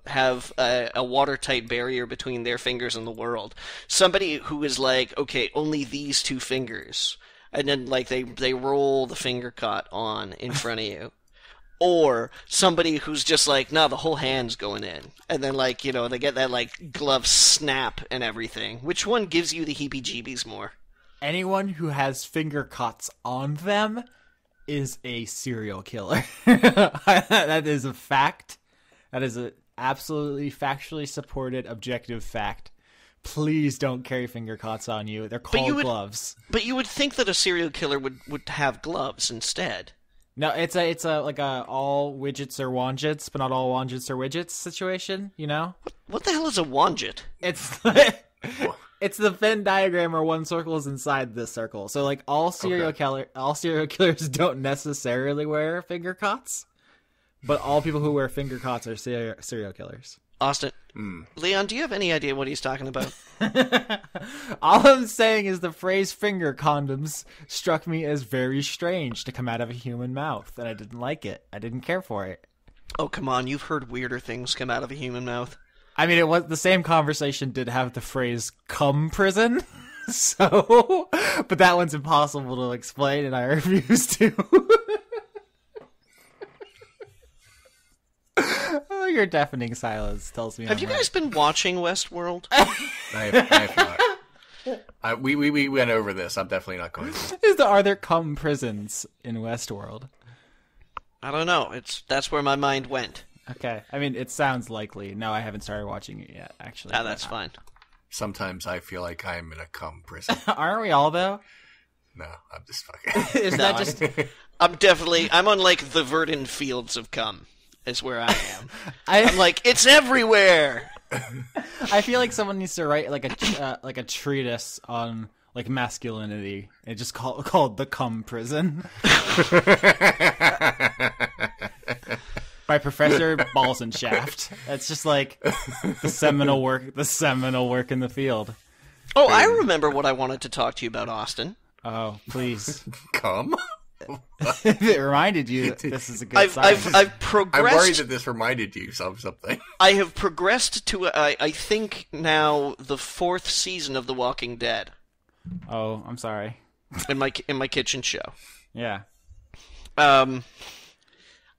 have a watertight barrier between their fingers and the world? Somebody who is like, okay, only these two fingers. And then, like, they roll the finger cot on in front of you. Or somebody who's just like, no, the whole hand's going in. And then, like, they get that, like, glove snap and everything. Which one gives you the heebie-jeebies more? Anyone who has finger cots on them is a serial killer. That is a fact. That is an absolutely factually supported objective fact. Please don't carry finger cots on you. They're called gloves. But you would think that a serial killer would have gloves instead. No, it's a like a all widgets are wanjets, but not all wanjets are widgets situation. What the hell is a wanjet? It's it's the Venn diagram where one circle is inside this circle. So like all serial killers don't necessarily wear finger cots, but all people who wear finger cots are serial killers. Austin, Leon, do you have any idea what he's talking about? All I'm saying is the phrase finger condoms struck me as very strange to come out of a human mouth, and I didn't like it. I didn't care for it. Oh, come on. You've heard weirder things come out of a human mouth. I mean, it was the same conversation did have the phrase cum prison, so, but that one's impossible to explain, and I refuse to. Oh, your deafening silence tells me. Have you guys been watching Westworld? I have not. We went over this. I'm definitely not going to. Are there cum prisons in Westworld? I don't know. That's where my mind went. Okay. I mean, it sounds likely. No, I haven't started watching it yet, actually. That's fine. Sometimes I feel like I'm in a cum prison. Aren't we all, though? No, I'm just fucking. Is that just... I'm on, like, the verdant fields of cum. Is where I am. I'm like, it's everywhere. I feel like someone needs to write like a treatise on like masculinity. It's just called The Cum Prison by Professor Balsenshaft. It's just like the seminal work in the field. Oh, I remember what I wanted to talk to you about, Austin. Oh, please. Cum? It reminded you that this is a good sign. I've progressed. I'm worried that this reminded you of something. I have progressed to, I think now, the 4th season of The Walking Dead. Oh, I'm sorry. In my kitchen show. Yeah. And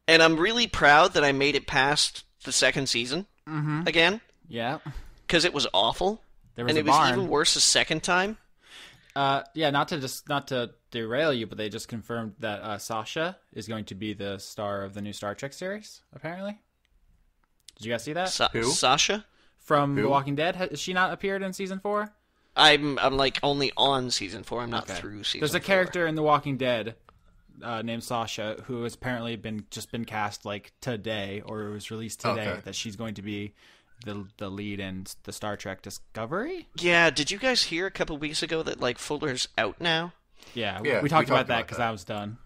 I'm really proud that I made it past the second season again Yeah. because it was awful, There was and a it was barn. even worse a second time. Yeah, not to derail you, but they just confirmed that Sasha is going to be the star of the new Star Trek series. Apparently, did you guys see that? Who? Sasha? From Who? The Walking Dead? Has she not appeared in season 4? I'm like only on season 4. I'm not Okay. through season. There's a 4. character in The Walking Dead named Sasha who has apparently been cast like today, or it was released today, Okay. that she's going to be the lead in the Star Trek Discovery. Yeah, did you guys hear a couple weeks ago that like Fuller's out now? Yeah, Yeah, we talked about about that because that. I was done.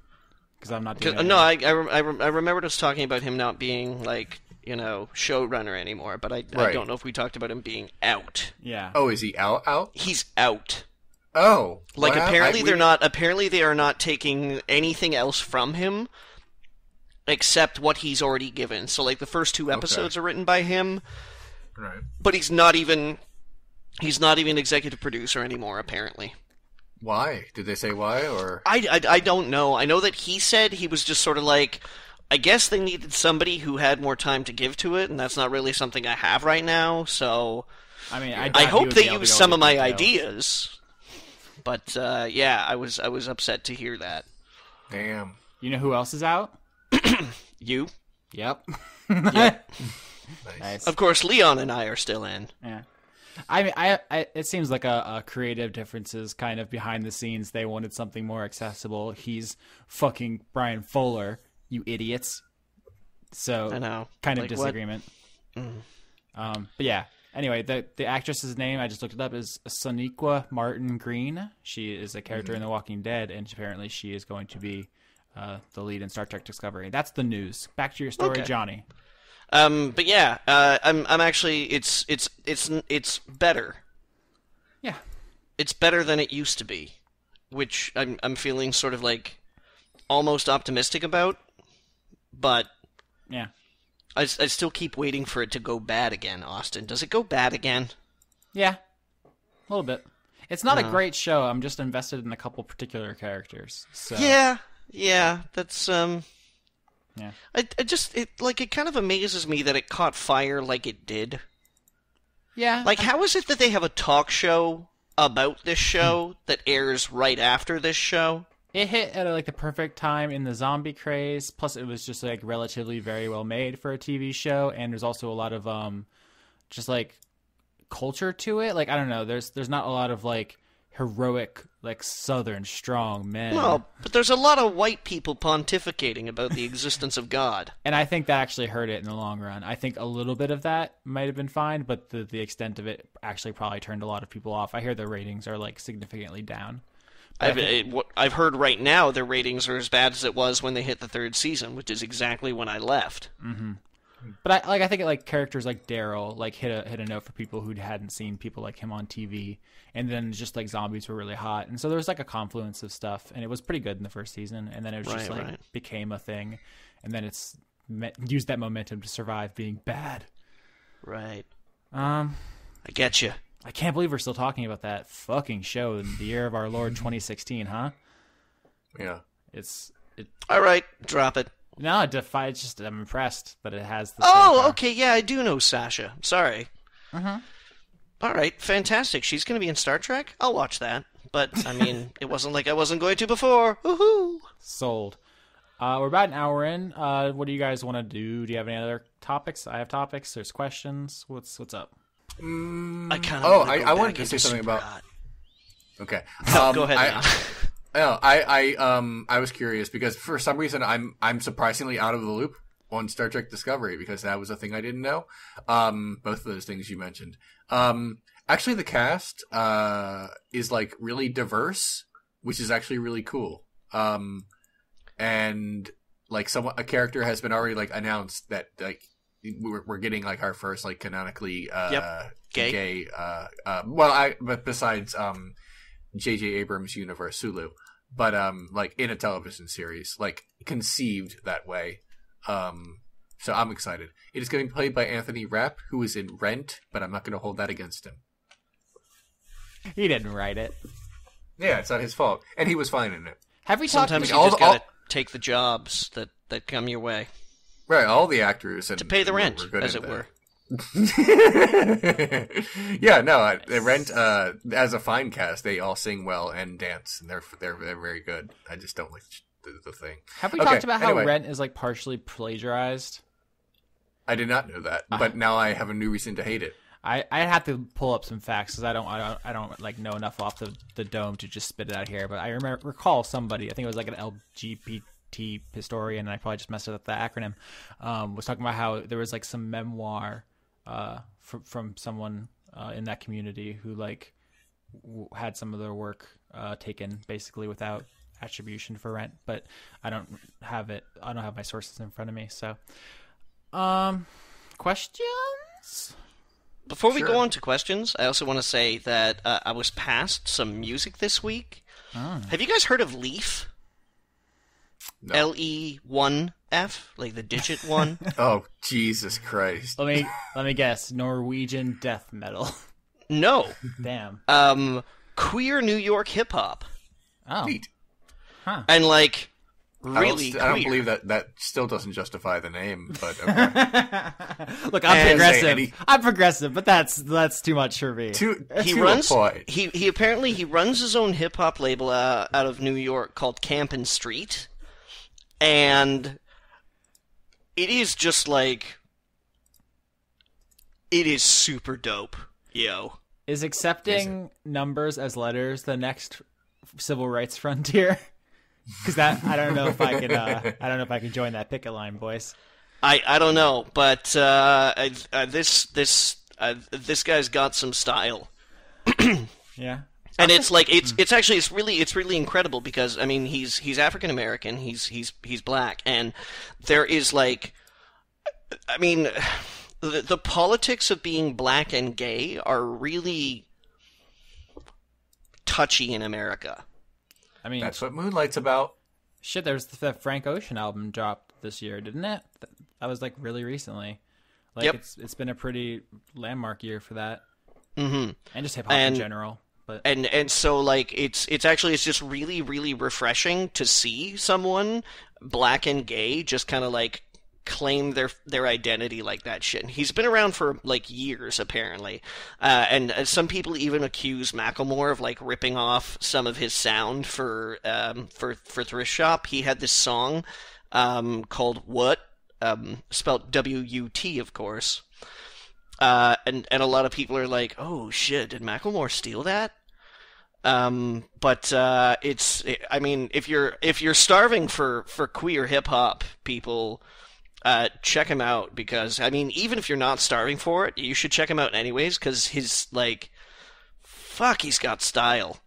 Because I'm not doing No, anything. I remembered us talking about him not being like showrunner anymore, but I Right. don't know if we talked about him being out. Yeah. Oh, is he out? He's out. Oh, Like what hap- apparently I- they're we- not. Apparently they are not taking anything else from him except what he's already given. So like the first 2 episodes are written by him, Right. but he's not even executive producer anymore. Apparently, Why? Did they say why? Or I don't know. I know that he said he was just sort of like, I guess they needed somebody who had more time to give to it, and that's not really something I have right now. So I mean, I doubt he hope would they be able to use go some into of my details. ideas. But yeah, I was upset to hear that. damn. You know who else is out? You, Yep. Nice. Nice. of course, Leon and I are still in. Yeah. I mean, I it seems like a creative differences kind of behind the scenes. They wanted something more accessible. He's fucking Brian Fuller, you idiots. So I know. kind of Like, what? disagreement. But yeah. Anyway, the actress's name, I just looked it up, is Sonequa Martin Green. She is a character in The Walking Dead, and apparently she is going to be the lead in Star Trek Discovery. That's the news. Back to your story, Okay. Johnny. But yeah, I'm actually it's better. Yeah. It's better than it used to be, which I'm feeling sort of like almost optimistic about, but Yeah. I still keep waiting for it to go bad again. Austin, does it go bad again? Yeah, a little bit. It's not a great show. I'm just invested in a couple particular characters. So Yeah, that's yeah. I just it kind of amazes me that it caught fire like it did. Yeah. Like, how is it that they have a talk show about this show that airs right after this show? it hit at like the perfect time in the zombie craze. Plus, it was just like relatively very well made for a TV show, and there's also a lot of just like culture to it. Like, I don't know. There's not a lot of like heroic, like Southern strong men. No, but there's a lot of white people pontificating about the existence of God. And I think that actually hurt it in the long run. I think a little bit of that might have been fine, but the extent of it actually probably turned a lot of people off. I hear the ratings are like significantly down. I've heard right now their ratings are as bad as it was when they hit the 3rd season, which is exactly when I left. But I think like characters like Daryl like hit a note for people who hadn't seen people like him on TV, and then just like zombies were really hot, and so there was like a confluence of stuff, and it was pretty good in the first season, and then it was just Right, like right. became a thing, and then it's used that momentum to survive being bad. Right. I get you. can't believe we're still talking about that fucking show in the year of our Lord 2016, huh? Yeah. All right, drop it. No, it defies. Just I'm impressed that it has. The Oh, okay, yeah, I do know Sasha. Sorry. Uh-huh. All right, fantastic. She's going to be in Star Trek? I'll watch that. But, I mean, it wasn't like I wasn't going to before. Woohoo! Sold. We're about an hour in. What do you guys want to do? Do you have any other topics? I have topics. There's questions. What's up? I kind of Oh, I wanted to say something about. Okay. Go ahead, I, man. Oh, I was curious because for some reason I'm surprisingly out of the loop on Star Trek Discovery because that was a thing I didn't know. Both of those things you mentioned. Actually, the cast is like really diverse, which is actually really cool. And like a character has been already like announced that like we're getting like our first like canonically gay. But besides J.J. Abrams' universe, Sulu, but like in a television series, like conceived that way. So I'm excited. It is going to be played by Anthony Rapp, who is in Rent, but I'm not going to hold that against him. He didn't write it. Yeah, it's not his fault, and he was fine in it. Have we talked? Sometimes you all just the- gotta take the jobs that come your way. Right, all the actors to pay the rent, were good as at it were. Yeah, no, Rent as a fine cast, they all sing well and dance, and they're very good. I just don't like the thing. Have we Okay, talked about how anyway. Rent is like partially plagiarized? I did not know that, but now I have a new reason to hate it. I have to pull up some facts because I don't like know enough off the dome to just spit it out here. But I recall somebody, I think it was like an LGBT historian, and I probably just messed up the acronym, was talking about how there was like some memoir from someone in that community who like had some of their work taken basically without attribution for Rent. But I don't have my sources in front of me. So, questions? Before we Sure. go on to questions, I also want to say that I was passed some music this week. Oh. Have you guys heard of Leaf? No. LE1F, like the digit 1? Oh, Jesus Christ! Let me guess. Norwegian death metal. No. Damn. Queer New York hip hop. Oh. Neat. And like really I don't queer. believe that still doesn't justify the name, but okay. Look, I'm And- progressive. I'm progressive, but that's too much for me. He to runs. a point. He apparently he runs his own hip hop label out of New York called Campin' Street, and it is just like it is super dope, yo. Is accepting numbers as letters the next civil rights frontier? Because that I don't know if I can. I don't know if I can join that picket line, boys. I don't know, but this guy's got some style. Yeah. And it's like it's really incredible because I mean he's African American, he's black, and there is like, I mean, the politics of being black and gay are really touchy in America. I mean, That's what Moonlight's about. shit. There's the Frank Ocean album dropped this year, didn't it? That was like really recently. Like Yep. it's been a pretty landmark year for that, Mm-hmm. and just hip hop in And- general. But And so like it's just really refreshing to see someone black and gay just kind of like claim their identity like that shit. And he's been around for like years apparently, and some people even accuse Macklemore of like ripping off some of his sound for Thrift Shop. He had this song called What, spelled W-U-T, of course. And a lot of people are like, "Oh shit, did Macklemore steal that?" I mean, if you're starving for queer hip hop, people, check him out because I mean, even if you're not starving for it, you should check him out anyways because his like, fuck, he's got style.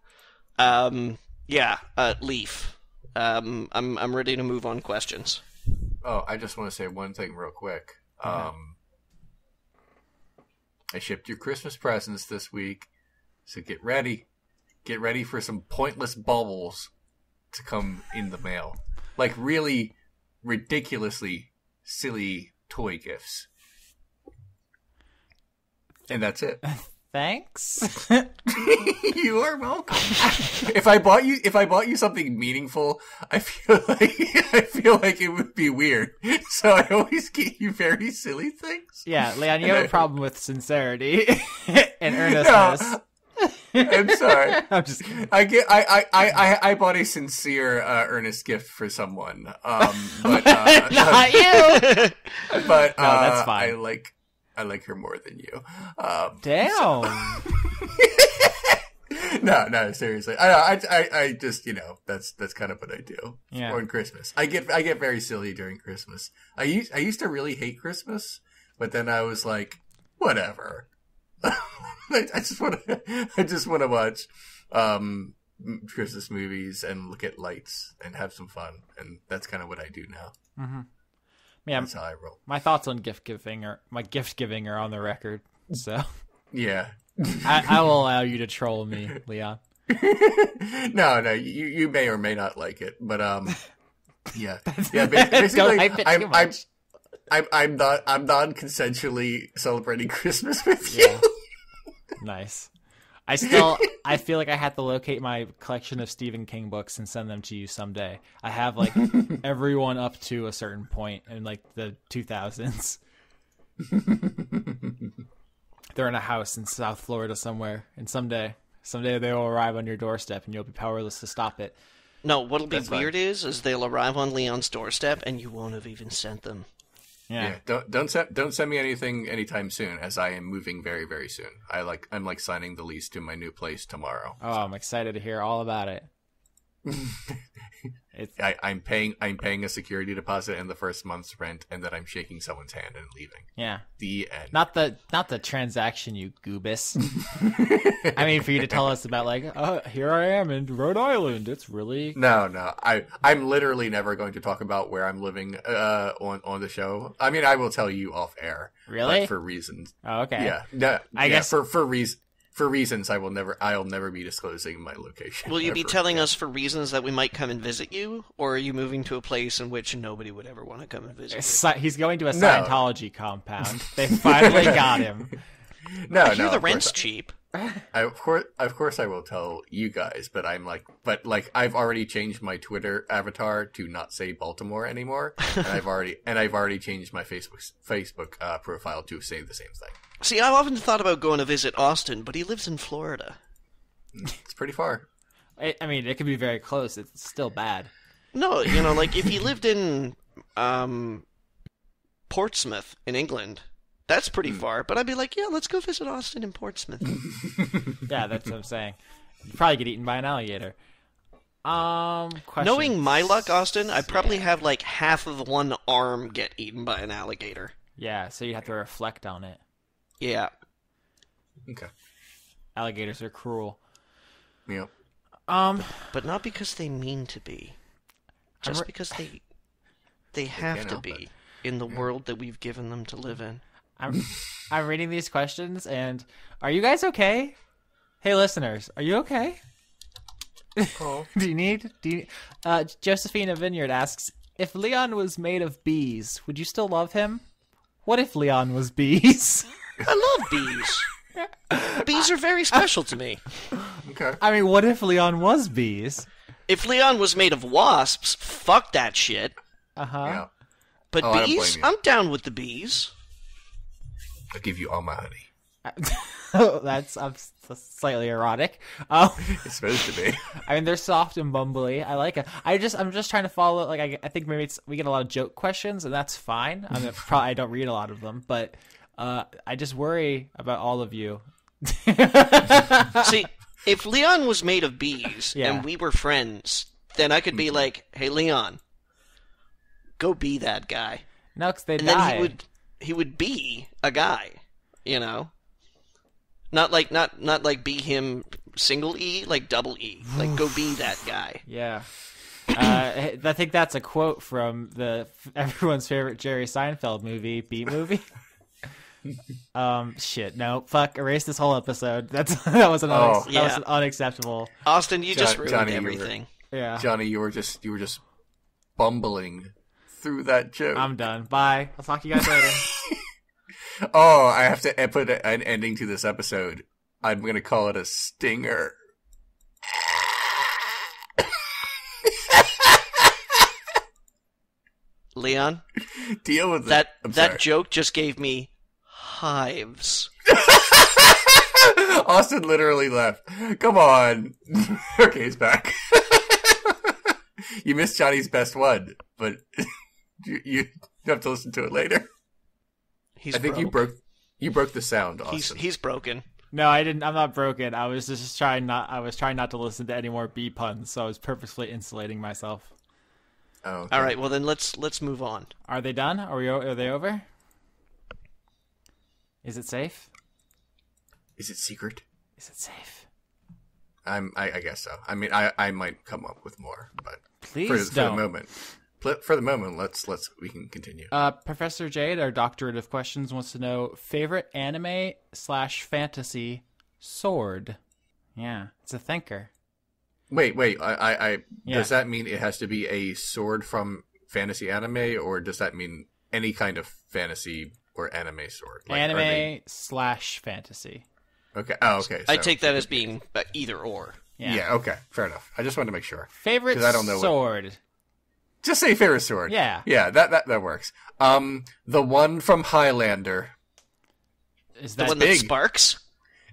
Leaf. I'm ready to move on questions. Oh, I just want to say one thing real quick. I shipped your Christmas presents this week, so get ready. Get ready for some pointless baubles to come in the mail. Like really ridiculously silly toy gifts. And that's it. thanks. You are welcome. If I bought you something meaningful, I feel like it would be weird. So I always get you very silly things. Yeah, Leon, you have a problem with sincerity and earnestness. I'm sorry. I'm just kidding. I bought a sincere, earnest gift for someone. But Not you. but No, that's fine. I like her more than you. Damn. No, seriously. I just, that's kind of what I do. Yeah. On Christmas. I get very silly during Christmas. I used to really hate Christmas, but then I was like, whatever. I just want to watch Christmas movies and look at lights and have some fun, and that's kind of what I do now. Yeah, That's how I roll. my thoughts on gift giving are on the record. So Yeah. I will allow you to troll me, Leon. No, you may or may not like it, but yeah. Basically, Don't hype it too much. I'm non-consensually celebrating Christmas with you. Yeah. Nice. I feel like I have to locate my collection of Stephen King books and send them to you someday. I have like everyone up to a certain point in like the 2000s. They're in a house in South Florida somewhere, and someday they will arrive on your doorstep, and you'll be powerless to stop it. No, what'll be That's weird is they'll arrive on Leon's doorstep, and you won't have even sent them. Yeah. Don't send me anything anytime soon, as I am moving very, very soon. I'm like signing the lease to my new place tomorrow. Oh, I'm excited to hear all about it. I'm paying a security deposit and the first month's rent, and then I'm shaking someone's hand and leaving. Yeah. The end. Not the transaction, you goobus. I mean, for you to tell us about like, oh, here I am in Rhode Island. It's really No. I'm literally never going to talk about where I'm living on the show. I mean, I will tell you off air. Really? But for reasons. Oh, okay. Yeah. No, I guess for reasons I'll never be disclosing my location. Will you be ever. telling us for reasons that we might come and visit you, or are you moving to a place in which nobody would ever want to come and visit you? He's going to a Scientology compound. They finally got him. No, I hear the of rent's course. cheap. Of course, I will tell you guys, but I've already changed my Twitter avatar to not say Baltimore anymore, and I've already changed my Facebook profile to say the same thing. See, I've often thought about going to visit Austin, but he lives in Florida. It's pretty far. I mean, it could be very close. It's still bad. No, like if he lived in Portsmouth in England, that's pretty far. But I'd be like, yeah, let's go visit Austin in Portsmouth. Yeah, that's what I'm saying. You'd probably get eaten by an alligator. Question. Knowing my luck, Austin, I'd probably have like half of one arm get eaten by an alligator. Yeah, so you have to reflect on it. Yeah. Okay. Alligators are cruel. Yep. But not because they mean to be. Just because they have can't to help be it. in the world that we've given them to live in. I'm reading these questions, and are you guys okay? Hey, listeners, are you okay? Oh. Do you need? Josephina Vineyard asks, if Leon was made of bees, would you still love him? What if Leon was bees? I love bees. Bees are very special to me. Okay. I mean, what if Leon was bees? If Leon was made of wasps, fuck that shit. Uh-huh. Yeah. But Oh, I don't bees, blame you. I'm down with the bees. I'll give you all my honey. That's slightly erotic. It's supposed to be. I mean, they're soft and bumbly. I like it. I'm just trying to follow. Like, I think maybe we get a lot of joke questions, and that's fine. I mean, probably I don't read a lot of them, but I just worry about all of you. See, if Leon was made of bees Yeah. and we were friends, then I could be like, "Hey, Leon, go be that guy," No, because they and die. then he would be a guy, Not like be him single E, like double E, like go be that guy. Yeah. I think that's a quote from everyone's favorite Jerry Seinfeld movie, B Movie. Shit, no, fuck, erase this whole episode. That was an unacceptable. Austin, you just ruined Johnny, everything. Yeah, Johnny, you were just bumbling through that joke. I'm done. Bye. I'll talk to you guys later. Oh, I have to put an ending to this episode. I'm going to call it a stinger. Leon, Deal with that it. I'm sorry. joke just gave me hives. Austin literally left. Come on. Okay, he's back. You missed Johnny's best one, but you have to listen to it later. He's I think you broke the sound, Austin. He's broken. No, I didn't. I'm not broken. I was just trying not. I was trying not to listen to any more B puns, so I was purposefully insulating myself. Oh, okay. All right, well then let's move on. Are they done? Are they over? Is it safe? Is it secret? Is it safe? I guess so. I mean, I might come up with more, but Please for don't. the moment, we can continue. Professor Jade, our doctorate of questions, wants to know favorite anime/fantasy sword. Yeah, it's a thinker. Wait. I Yeah. Does that mean it has to be a sword from fantasy anime, or does that mean any kind of fantasy or anime sword? Like, are they- Anime/fantasy. Okay. Oh, okay. I so- take that as being either or. Yeah. Okay. Fair enough. I just wanted to make sure. Favorite 'Cause I don't know sword. Just say favorite sword. Yeah. Yeah. That works. The one from Highlander. Is The that one that big. sparks?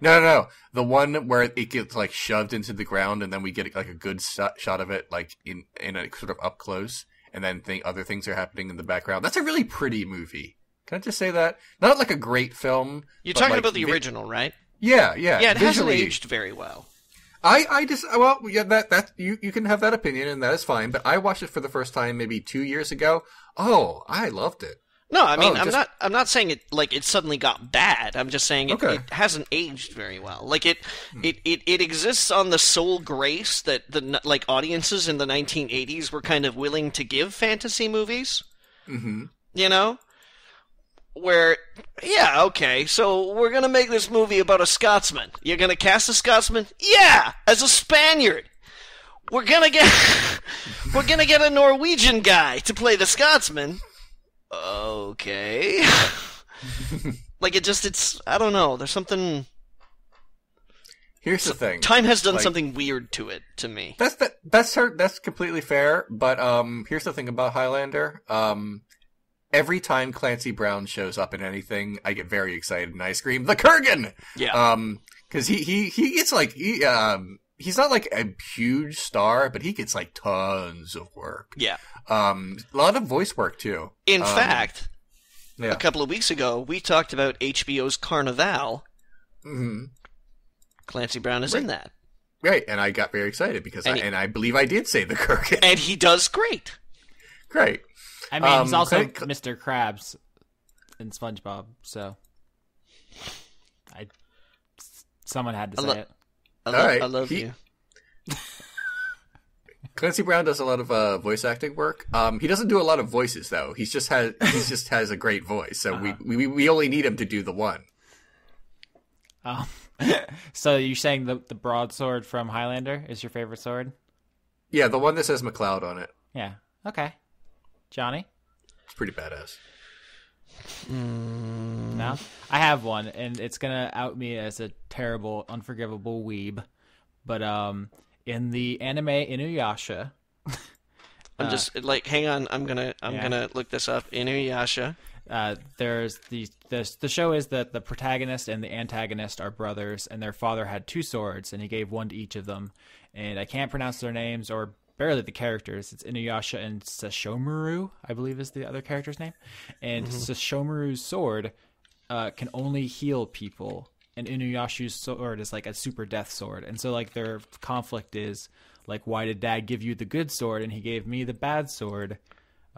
No. The one where it gets like shoved into the ground, and then we get like a good shot of it, like in a sort of up close, and then other things are happening in the background. That's a really pretty movie. Can I just say that? Not like a great film. You're but, talking like, about the original, right? Yeah. Yeah, it hasn't Visually, aged very well. I just that you can have that opinion, and that is fine. But I watched it for the first time maybe 2 years ago. Oh, I loved it. No, I mean, just- I'm not saying it like it suddenly got bad. I'm just saying Okay. it hasn't aged very well. Like it exists on the sole grace that the like audiences in the 1980s were kind of willing to give fantasy movies. Mm-hmm. You know, where yeah, okay, so we're gonna make this movie about a Scotsman. You're gonna cast a Scotsman, yeah, as a Spaniard. We're gonna get a Norwegian guy to play the Scotsman. Okay. Like it's I don't know, there's something Here's the thing. time has done Like- something weird to it to me. That's completely fair. But here's the thing about Highlander. Every time Clancy Brown shows up in anything, I get very excited and I scream, "The Kurgan!" Yeah. Because he gets like he's not like a huge star, but he gets like tons of work. Yeah. A lot of voice work too. In fact, Yeah. a couple of weeks ago we talked about HBO's Carnival. hmm Clancy Brown is in that. Right, and I got very excited because And I believe I did say the Kurgan. And he does great. Great. I mean, he's also Cl- Mr. Krabs in SpongeBob, so someone had to say it. Alright, I love he- you. Clancy Brown does a lot of voice acting work. He doesn't do a lot of voices though. He just has a great voice. So we only need him to do the one. Oh. So you're saying the broadsword from Highlander is your favorite sword? Yeah, the one that says McLeod on it. Yeah. Okay. Johnny? It's pretty badass. No? I have one, and it's gonna out me as a terrible, unforgivable weeb. But in the anime Inuyasha, I'm just like, hang on. I'm gonna look this up. Inuyasha. there's the show is that the protagonist and the antagonist are brothers, and their father had two swords, and he gave one to each of them. And I can't pronounce their names or barely the characters. It's Inuyasha and Sesshomaru, I believe is the other character's name. And Sesshomaru's sword can only heal people, and Inuyasha's sword is like a super death sword. And so like their conflict is like, why did Dad give you the good sword and he gave me the bad sword?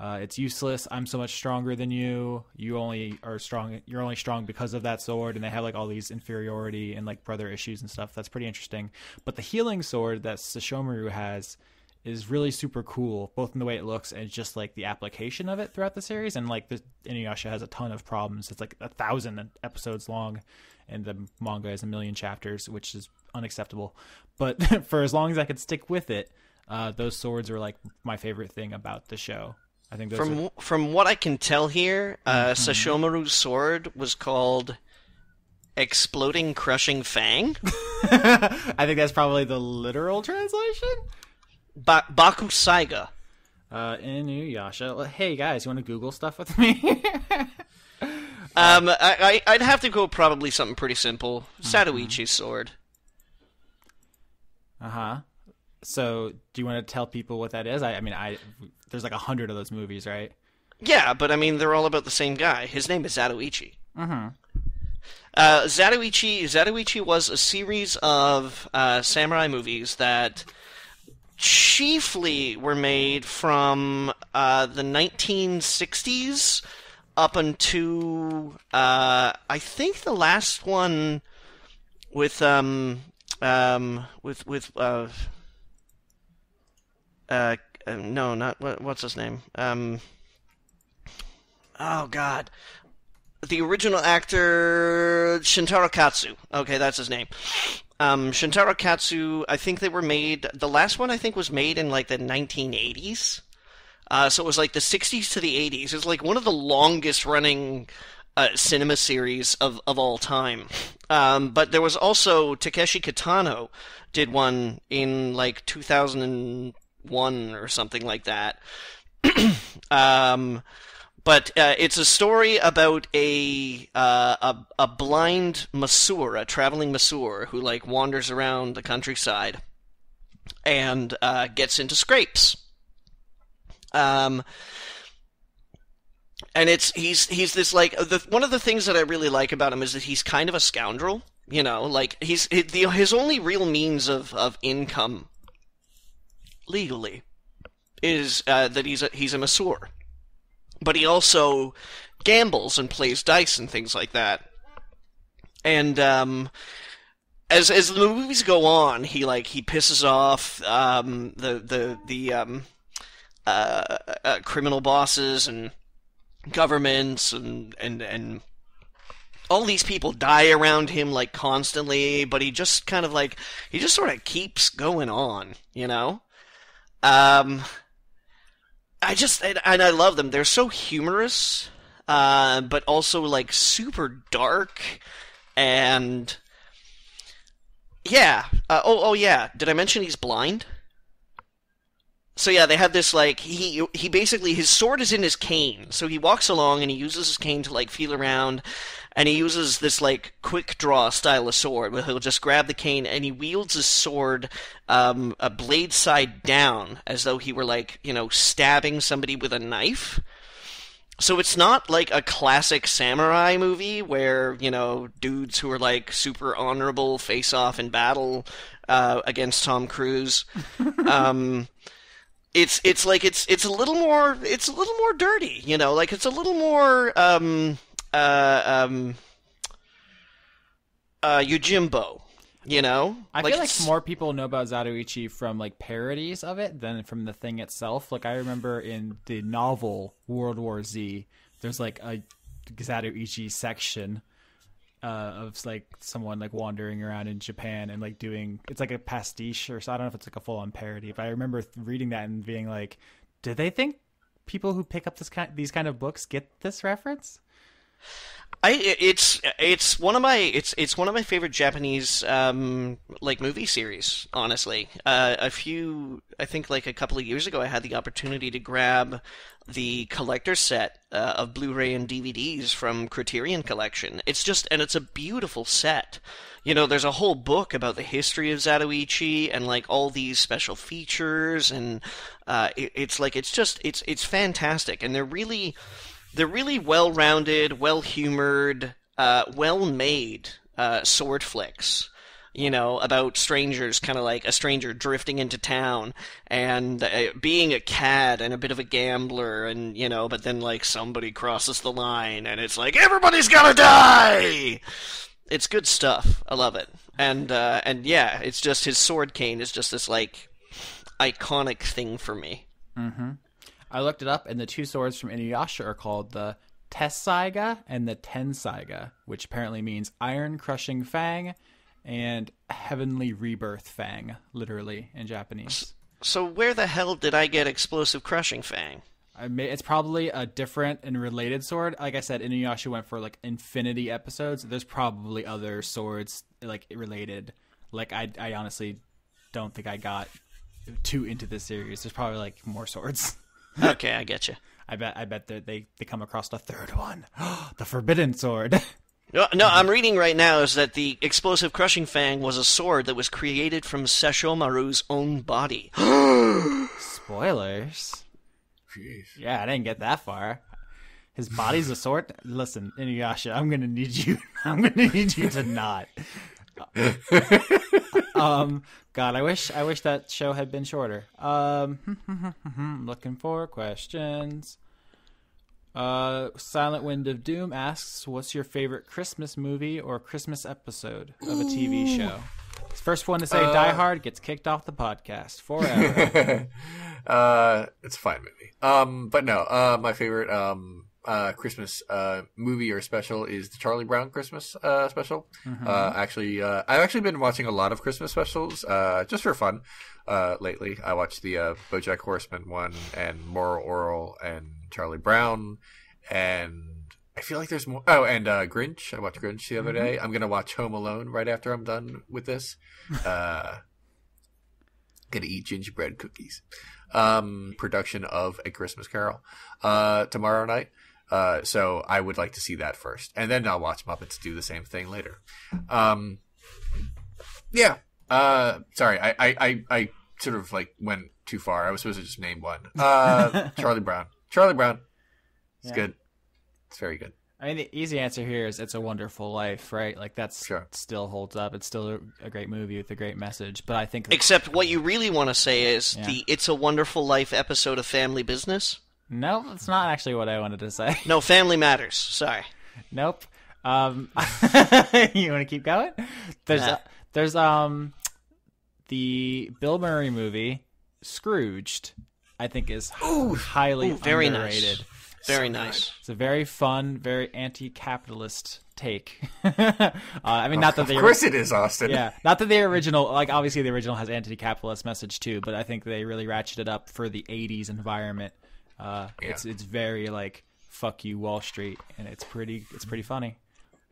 It's useless. I'm so much stronger than you. You only are strong. You're only strong because of that sword. And they have like all these inferiority and like brother issues and stuff. That's pretty interesting. But the healing sword that Sesshomaru has is really super cool, both in the way it looks and just like the application of it throughout the series. And like the Inuyasha has a ton of problems. It's like 1,000 episodes long, and the manga is 1,000,000 chapters, which is unacceptable. But for as long as I could stick with it, those swords are like my favorite thing about the show. I think those From what I can tell here, Sesshomaru's sword was called Exploding Crushing Fang. I think that's probably the literal translation. Baku Saiga. Inuyasha. Hey guys, you want to Google stuff with me? I'd have to go probably something pretty simple. Satoichi's sword. So, do you want to tell people what that is? I mean, there's like 100 of those movies, right? Yeah, but I mean, they're all about the same guy. His name is Zatoichi. Zatoichi was a series of samurai movies that chiefly were made from the 1960s up until I think the last one with no, not what's his name? Oh God, the original actor Shintaro Katsu. Okay, that's his name. Shintaro Katsu. I think they were made. The last one I think was made in like the 1980s. So it was like the 60s to the 80s. It's like one of the longest running cinema series of all time. But there was also Takeshi Kitano did one in like 2001 or something like that. But it's a story about a blind masseur, a traveling masseur who like wanders around the countryside and gets into scrapes. And he's this like one of the things that I really like about him is that he's kind of a scoundrel. You know, like his only real means of income legally is that he's a masseur, but he also gambles and plays dice and things like that. And as the movies go on, he pisses off the criminal bosses and governments and all these people die around him like constantly, but he just kind of like he just sort of keeps going on, you know. I love them. They're so humorous, but also like super dark, and yeah. Yeah. Did I mention he's blind? So yeah, they have this like he basically his sword is in his cane, so he walks along and he uses his cane to like feel around, and he uses this like quick draw style of sword where he'll just grab the cane and he wields his sword a blade side down as though he were like, you know, stabbing somebody with a knife. So it's not like a classic samurai movie where, you know, dudes who are like super honorable face off in battle against Tom Cruise. It's a little more dirty, you know, like it's a little more Yojimbo, you know? I feel like more people know about Zatoichi from like parodies of it than from the thing itself. Like I remember in the novel World War Z, there's like a Zatoichi section of like someone like wandering around in Japan and like doing it's like a pastiche, or so I don't know if it's like a full on parody, but I remember reading that and being like, do they think people who pick up these kind of books get this reference? It's one of my favorite Japanese like movie series, honestly. I think like a couple of years ago I had the opportunity to grab the collector set of Blu-ray and DVDs from Criterion Collection. It's a beautiful set. You know, there's a whole book about the history of Zatoichi and like all these special features, and it's fantastic, and they're really well-rounded, well-humored, well-made sword flicks, you know, about strangers, kind of like a stranger drifting into town and being a cad and a bit of a gambler, and, you know, but then, like, somebody crosses the line and it's like, everybody's gotta die! It's good stuff. I love it. And yeah, it's just his sword cane is just this, like, iconic thing for me. Mm-hmm. I looked it up, and the two swords from Inuyasha are called the Tessaiga and the Tensaiga, which apparently means iron-crushing fang and heavenly rebirth fang, literally, in Japanese. So where the hell did I get explosive crushing fang? It's probably a different and related sword. Like I said, Inuyasha went for, like, infinity episodes. There's probably other swords, like, related. Like, I honestly don't think I got too into this series. There's probably, like, more swords. Okay, I get you. I bet that they come across the third one. The Forbidden Sword. No, I'm reading right now is that the explosive crushing fang was a sword that was created from Sesshomaru's own body. Spoilers. Jeez. Yeah, I didn't get that far. His body's a sword. Listen, Inuyasha, I'm gonna need you to not. God, I wish that show had been shorter. Looking for questions. Silent Wind of Doom asks, what's your favorite Christmas movie or Christmas episode of a TV show? First one to say Die Hard gets kicked off the podcast forever. It's a fine movie. But no, my favorite Christmas movie or special is the Charlie Brown Christmas special. Mm-hmm. I've actually been watching a lot of Christmas specials just for fun lately. I watched the BoJack Horseman one and Moral Orel and Charlie Brown, and I feel like there's more. Oh, and Grinch. I watched Grinch the other day. I'm gonna watch Home Alone right after I'm done with this. Gonna eat gingerbread cookies. Production of A Christmas Carol tomorrow night. So I would like to see that first, and then I'll watch Muppets do the same thing later. Yeah. Sorry, I sort of like went too far. I was supposed to just name one. Charlie Brown. Charlie Brown. It's good. It's very good. I mean, the easy answer here is It's a Wonderful Life, right? Like, that's Sure. still holds up. It's still a great movie with a great message. But I think... Except what you really want to say is the It's a Wonderful Life episode of Family Business. No, that's not actually what I wanted to say. No, Family Matters. Sorry. Nope. You want to keep going? There's the Bill Murray movie, Scrooged, I think is highly very underrated. Nice. Very nice. It's a very fun, very anti-capitalist take. I mean, not that Of course it is, Austin. Yeah, not that the original, like, obviously the original has anti-capitalist message too, but I think they really ratcheted up for the 80s environment. It's very like, fuck you, Wall Street, and it's pretty funny.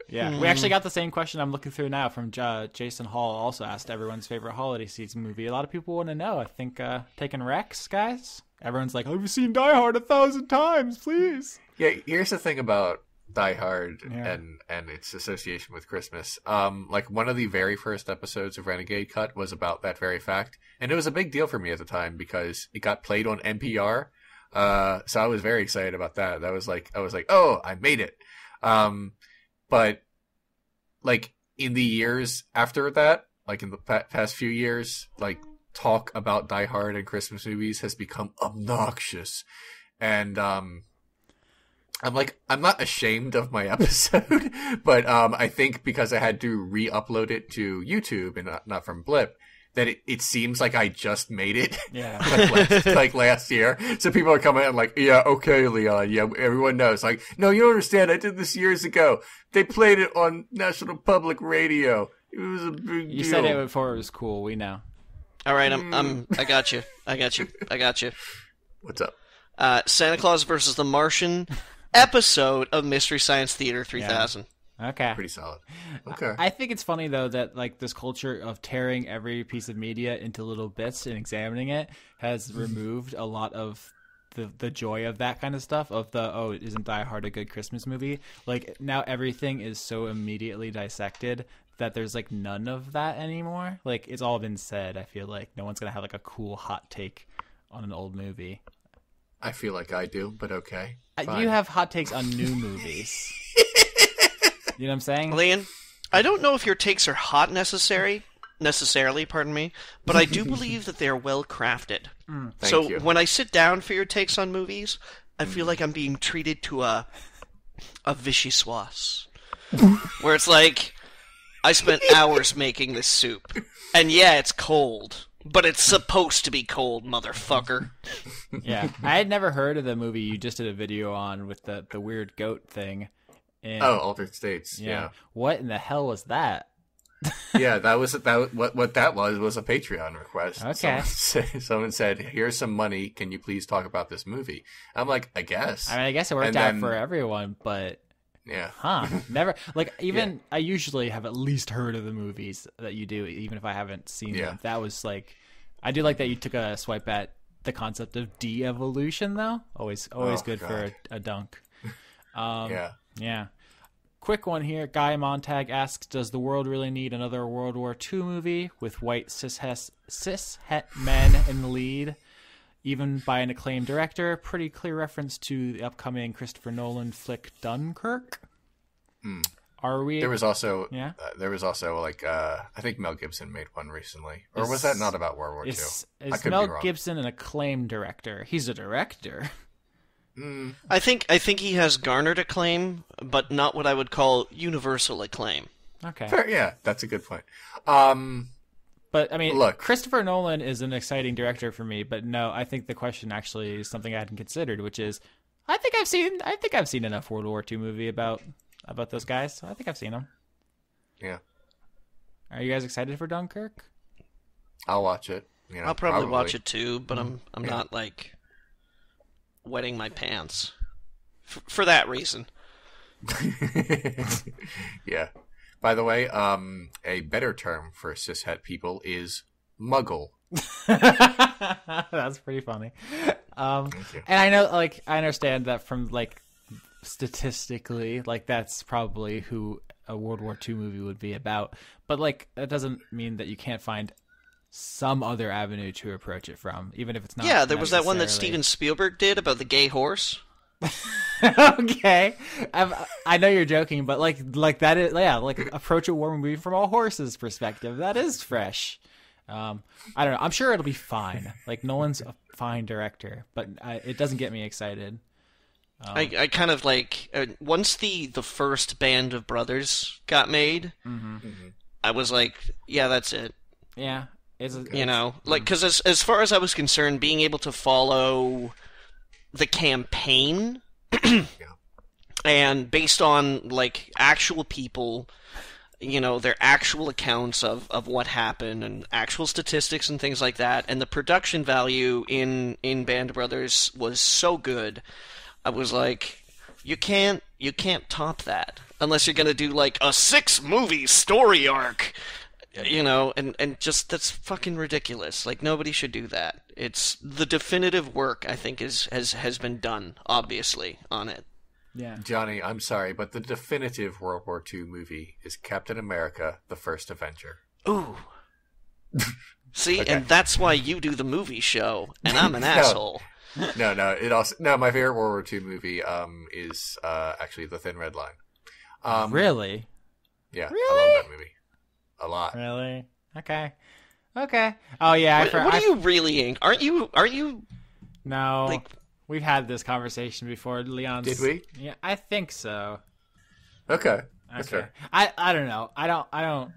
Yeah, we actually got the same question I'm looking through now from Jason Hall. Also asked everyone's favorite holiday season movie. A lot of people want to know. I think taking Rex, guys. Everyone's like, I've seen Die Hard 1,000 times, please. Yeah, here's the thing about Die Hard and its association with Christmas. Like, one of the very first episodes of Renegade Cut was about that very fact, and it was a big deal for me at the time because it got played on NPR. So I was very excited about that. I was like, oh, I made it. But like in the years after that, like in the past few years, like talk about Die Hard and Christmas movies has become obnoxious. And I'm not ashamed of my episode, but I think because I had to re-upload it to YouTube and not from Blip, that it seems like I just made it. Yeah. like last year. So people are coming in like, yeah, okay, Leon. Yeah, everyone knows. Like, no, you don't understand. I did this years ago. They played it on National Public Radio. It was a big deal. You said it before it was cool. We know. All right, I got you. What's up? Santa Claus versus the Martian episode of Mystery Science Theater 3000. Okay. Pretty solid. Okay. I think it's funny, though, that like this culture of tearing every piece of media into little bits and examining it has removed a lot of the joy of that kind of stuff, of the, isn't Die Hard a good Christmas movie? Like, now everything is so immediately dissected that there's like none of that anymore. Like, it's all been said. I feel like no one's going to have like a cool hot take on an old movie. I feel like I do, but okay. You have hot takes on new movies. You know what I'm saying? Leon, I don't know if your takes are hot necessarily, but I do believe that they are well crafted. Thank you. When I sit down for your takes on movies, I feel like I'm being treated to a vichyssoise, where it's like, I spent hours making this soup, and yeah, it's cold, but it's supposed to be cold, motherfucker. Yeah, I had never heard of the movie you just did a video on with the weird goat thing. And, Altered States. Yeah. What in the hell was that? Yeah, what that was a Patreon request. Okay. Someone said, "Here's some money. Can you please talk about this movie?" I'm like, I guess. I mean, I guess it worked out for everyone, but yeah, never. Like, even I usually have at least heard of the movies that you do, even if I haven't seen them. That was like, I do like that you took a swipe at the concept of de-evolution, though. Always good for a dunk. Yeah. Quick one here. Guy Montag asks, does the world really need another World War II movie with white cishet men in the lead, even by an acclaimed director? Pretty clear reference to the upcoming Christopher Nolan flick Dunkirk. Are we? There was also like I think Mel Gibson made one recently, or was that not about World War II? Is Mel Gibson an acclaimed director? He's a director. I think he has garnered acclaim, but not what I would call universal acclaim. Okay. Fair, yeah, that's a good point. But I mean, look, Christopher Nolan is an exciting director for me, but no, I think the question actually is something I hadn't considered, which is, I think I've seen enough World War II movie about those guys. I think I've seen them. Yeah. Are you guys excited for Dunkirk? I'll watch it. I'll probably watch it too, but I'm not like wetting my pants for that reason. Yeah. By the way, a better term for cishet people is muggle. That's pretty funny. Thank you. And I know, like, I understand that from, like, statistically, like, that's probably who a World War II movie would be about. But, like, that doesn't mean that you can't find some other avenue to approach it from, even if it's not. Yeah, there was that one that necessarily- Steven Spielberg did about the gay horse. Okay, I know you're joking, but like that is, yeah, like approach a war movie from a horse's perspective. That is fresh. I don't know. I'm sure it'll be fine. Like Nolan's a fine director, but it doesn't get me excited. I kind of like once the first Band of Brothers got made, I was like, yeah, that's it. Yeah, You know, like because as far as I was concerned, being able to follow the campaign and based on like actual people, you know, their actual accounts of what happened and actual statistics and things like that, and the production value in Band of Brothers was so good. I was like, you can't top that unless you're gonna do like a 6-movie story arc. You know, and just that's fucking ridiculous. Like nobody should do that. It's the definitive work I think has been done, obviously, on it. yeah. Johnny, I'm sorry, but the definitive World War II movie is Captain America: The First Avenger. Ooh. See, Okay. and that's why you do the movie show, and I'm an asshole. No, my favorite World War II movie is actually The Thin Red Line. Really? Yeah, I Really? love that movie a lot. Really? Okay. Oh yeah. What are you really in? Aren't you? No. like- We've had this conversation before, Leon. Did we? Yeah, I think so. Okay, that's Okay. fair. I don't know. I don't.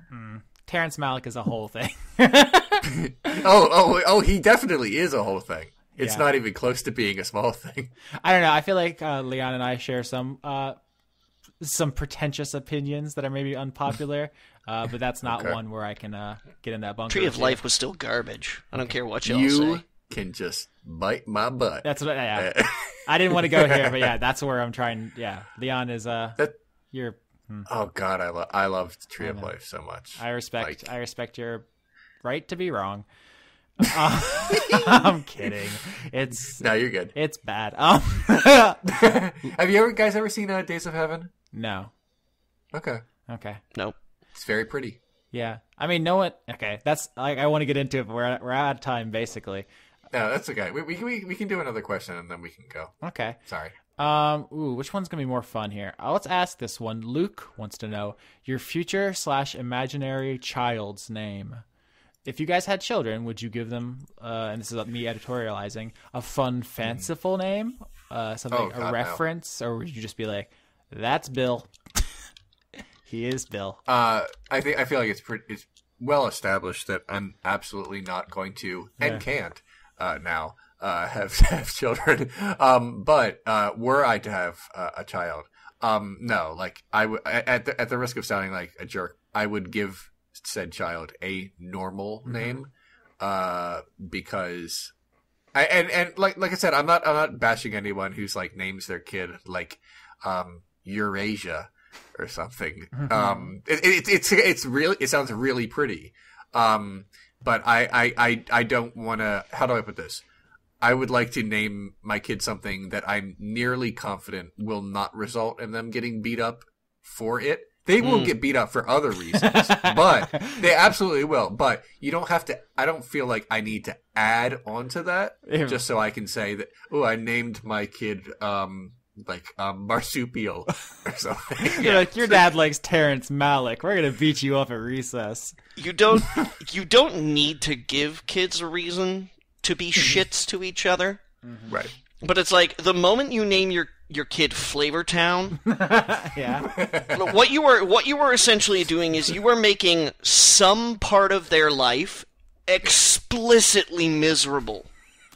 Terrence Malick is a whole thing. Oh, he definitely is a whole thing. It's Yeah. not even close to being a small thing. I don't know. I feel like Leon and I share some pretentious opinions that are maybe unpopular, but that's not Okay. one where I can get in that bunker. Tree of with you. Life was still garbage. I don't care what y'all You say. can just bite my butt. That's what. Yeah. I didn't want to go here, but yeah, that's where I'm trying. Yeah, Leon is That- you're. Oh God, I love Tree of know. Life so much. I respect. Like- I respect your right to be wrong. I'm kidding. No, you're good. It's bad. Have you guys ever seen Days of Heaven? No. Okay, Okay. Nope. it's very pretty. Yeah. I mean, no one. Okay. That's like I want to get into it, but we're out of time basically. No, that's okay. We can do another question and then we can go. Okay. Sorry. Which one's gonna be more fun here? Let's ask this one. Luke wants to know your future / imaginary child's name. If you guys had children, would you give them, and this is me editorializing, a fun, fanciful name, something Oh, God, no. reference, or would you just be like, "That's Bill. He is Bill." I feel like it's well established that I'm absolutely not going to and can't now have children. But were I to have a child, no, like I would at the risk of sounding like a jerk, I would give said child a normal name, because and like I said, I'm not bashing anyone who's like names their kid like Eurasia or something. It sounds really pretty. But I don't want to. How do I put this? I would like to name my kid something that I'm nearly confident will not result in them getting beat up for it. They will get beat up for other reasons, but they absolutely will. But you don't have to. I don't feel like I need to add on to that just so I can say that. Oh, I named my kid marsupial or something. You're like, your dad likes Terrence Malick. We're gonna beat you up at recess. You don't need to give kids a reason to be shits to each other. Right. But it's like the moment you name your kid Flavortown, Yeah. what you were essentially doing is you were making some part of their life explicitly miserable.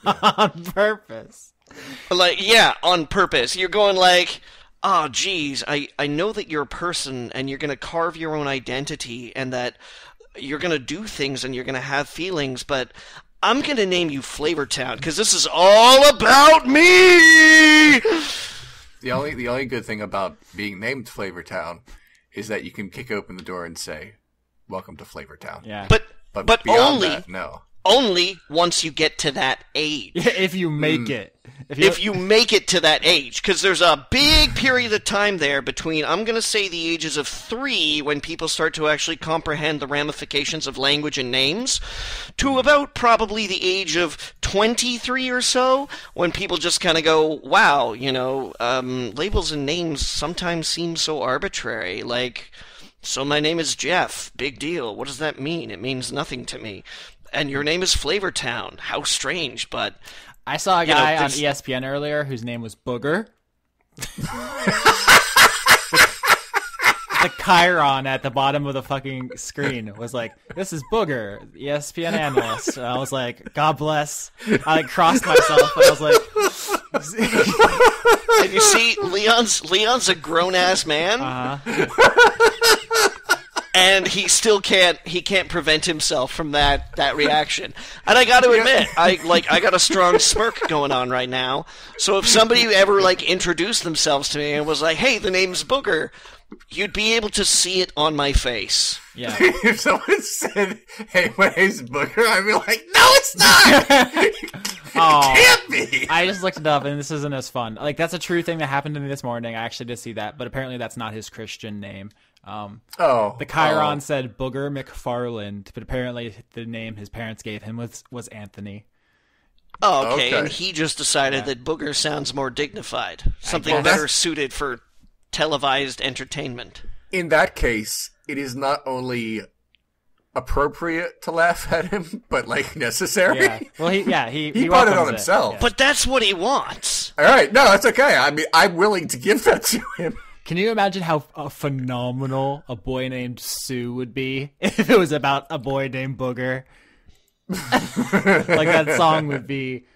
On purpose. Like, yeah, on purpose. You're going like, oh, geez, I know that you're a person and you're going to carve your own identity and that you're going to do things and you're going to have feelings, but I'm going to name you Flavortown because this is all about me! The only good thing about being named Flavortown is that you can kick open the door and say, "Welcome to Flavortown." Yeah. But beyond only that, no. only once you get to that age. If you make it. If you make it to that age, because there's a big period of time there between, I'm going to say, the ages of 3, when people start to actually comprehend the ramifications of language and names, to about probably the age of 23 or so, when people just kind of go, wow, labels and names sometimes seem so arbitrary. Like, so my name is Jeff. Big deal. What does that mean? It means nothing to me. And your name is Flavortown. How strange, but... I saw a guy on ESPN earlier whose name was Booger. The chyron at the bottom of the fucking screen was like, "This is Booger, ESPN analyst." And I was like, "God bless." I crossed myself, and I was like, and you see, Leon's a grown ass man. And he still can't prevent himself from that reaction. And I got to admit, I got a strong smirk going on right now. So if somebody ever introduced themselves to me and was like, "Hey, the name's Booger," you'd be able to see it on my face. Yeah. If someone said, "Hey, my name's Booger," I'd be like, "No, it's not. Oh, It can't be." I just looked it up, and this isn't as fun. Like, that's a true thing that happened to me this morning. I actually did see that, but apparently that's not his Christian name. The chyron said Booger McFarland, but apparently the name his parents gave him was Anthony. Oh, okay. And he just decided that Booger sounds more dignified, something better suited for televised entertainment. In that case, it is not only appropriate to laugh at him, but necessary. Yeah. Well, he brought it on welcomes himself. Yeah. But that's what he wants. All right, no, that's okay. I mean, I'm willing to give that to him. Can you imagine how phenomenal a boy named Sue would be if it was about a boy named Booger? That song would be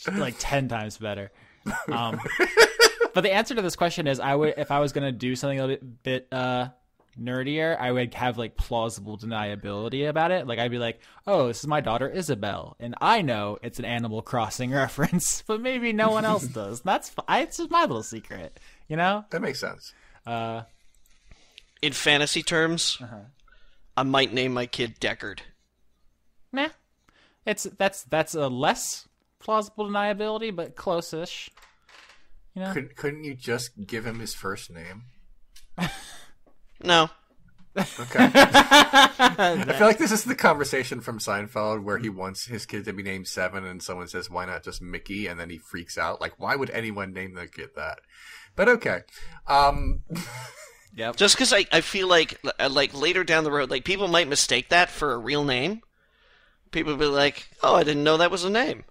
10 times better. But the answer to this question is, if I was going to do something a bit nerdier, I would have plausible deniability about it. I'd be like, "Oh, this is my daughter Isabel, and I know it's an Animal Crossing reference, but maybe no one else does. That's it's just my little secret, That makes sense. In fantasy terms, I might name my kid Deckard. Nah, that's a less plausible deniability, but close-ish. Couldn't you just give him his first name? No. Okay. I feel like this is the conversation from Seinfeld where he wants his kid to be named Seven, and someone says, "Why not just Mickey?" And then he freaks out. Why would anyone name their kid that? But okay. Yep. Just because I feel like later down the road, people might mistake that for a real name. People would be like, "Oh, I didn't know that was a name."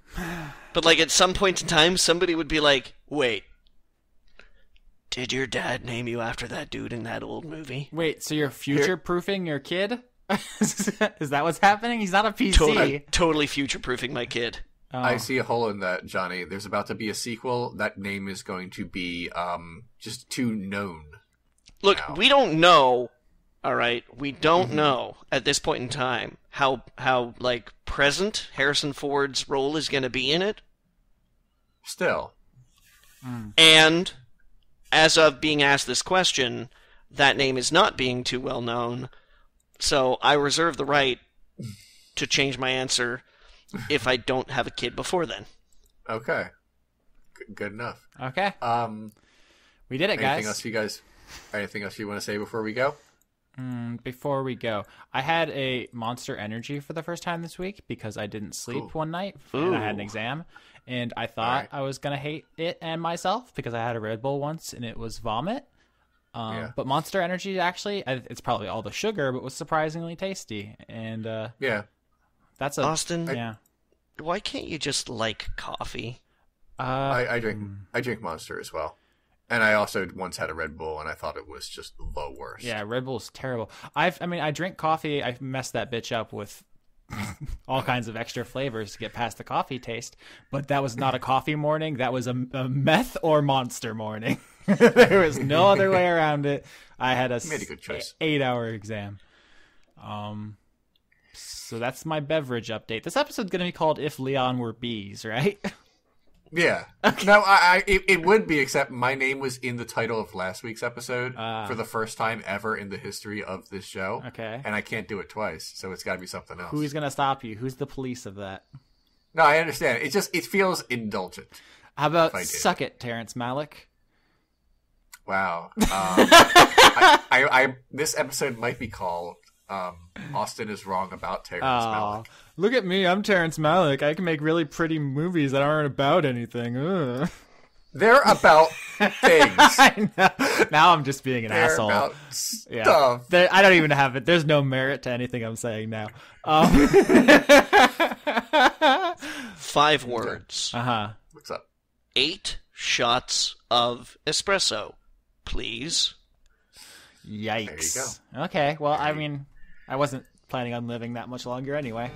But at some point in time, somebody would be like, "Wait, did your dad name you after that dude in that old movie?" Wait, so you're future-proofing your kid? Is that what's happening? He's not a PC. Totally future-proofing my kid. Oh. I see a hole in that, Johnny. There's about to be a sequel. That name is going to be just too known. Look, now. We don't know. All right, we don't know at this point in time how present Harrison Ford's role is going to be in it. Still. And as of being asked this question, that name is not being too well known. So I reserve the right to change my answer if I don't have a kid before then. Okay. Good enough. Okay. We did it, guys. Anything else you want to say before we go? Before we go, I had a Monster Energy for the first time this week because I didn't sleep one night and I had an exam. And I thought I was going to hate it and myself because I had a Red Bull once and it was vomit. But Monster Energy, actually, it's probably all the sugar, but was surprisingly tasty. And that's Austin, yeah. Why can't you just like coffee? I drink Monster as well. And I also once had a Red Bull, and I thought it was just the worst. Yeah, Red Bull's terrible. I drink coffee. I messed that bitch up with all kinds of extra flavors to get past the coffee taste. But that was not a coffee morning. That was a meth or Monster morning. There was no other way around it. I had You made a good choice. 8-hour exam. So that's my beverage update. This episode's going to be called If Leon Were Bees, right? Yeah. No, it would be, except my name was in the title of last week's episode for the first time ever in the history of this show. Okay. And I can't do it twice, so it's got to be something else. Who's gonna stop you? Who's the police of that? No, I understand. It feels indulgent. How about Suck It, Terrence Malick? Wow. This episode might be called Austin is Wrong About Terrence Malick. Look at me, I'm Terrence Malick. I can make really pretty movies that aren't about anything. Ugh. They're about things. I know. Now I'm just being an They're asshole. about stuff. I don't even have it. There's no merit to anything I'm saying now. 5 words. What's up? 8 shots of espresso, please. Yikes. There you go. Okay, well, I mean, I wasn't planning on living that much longer anyway.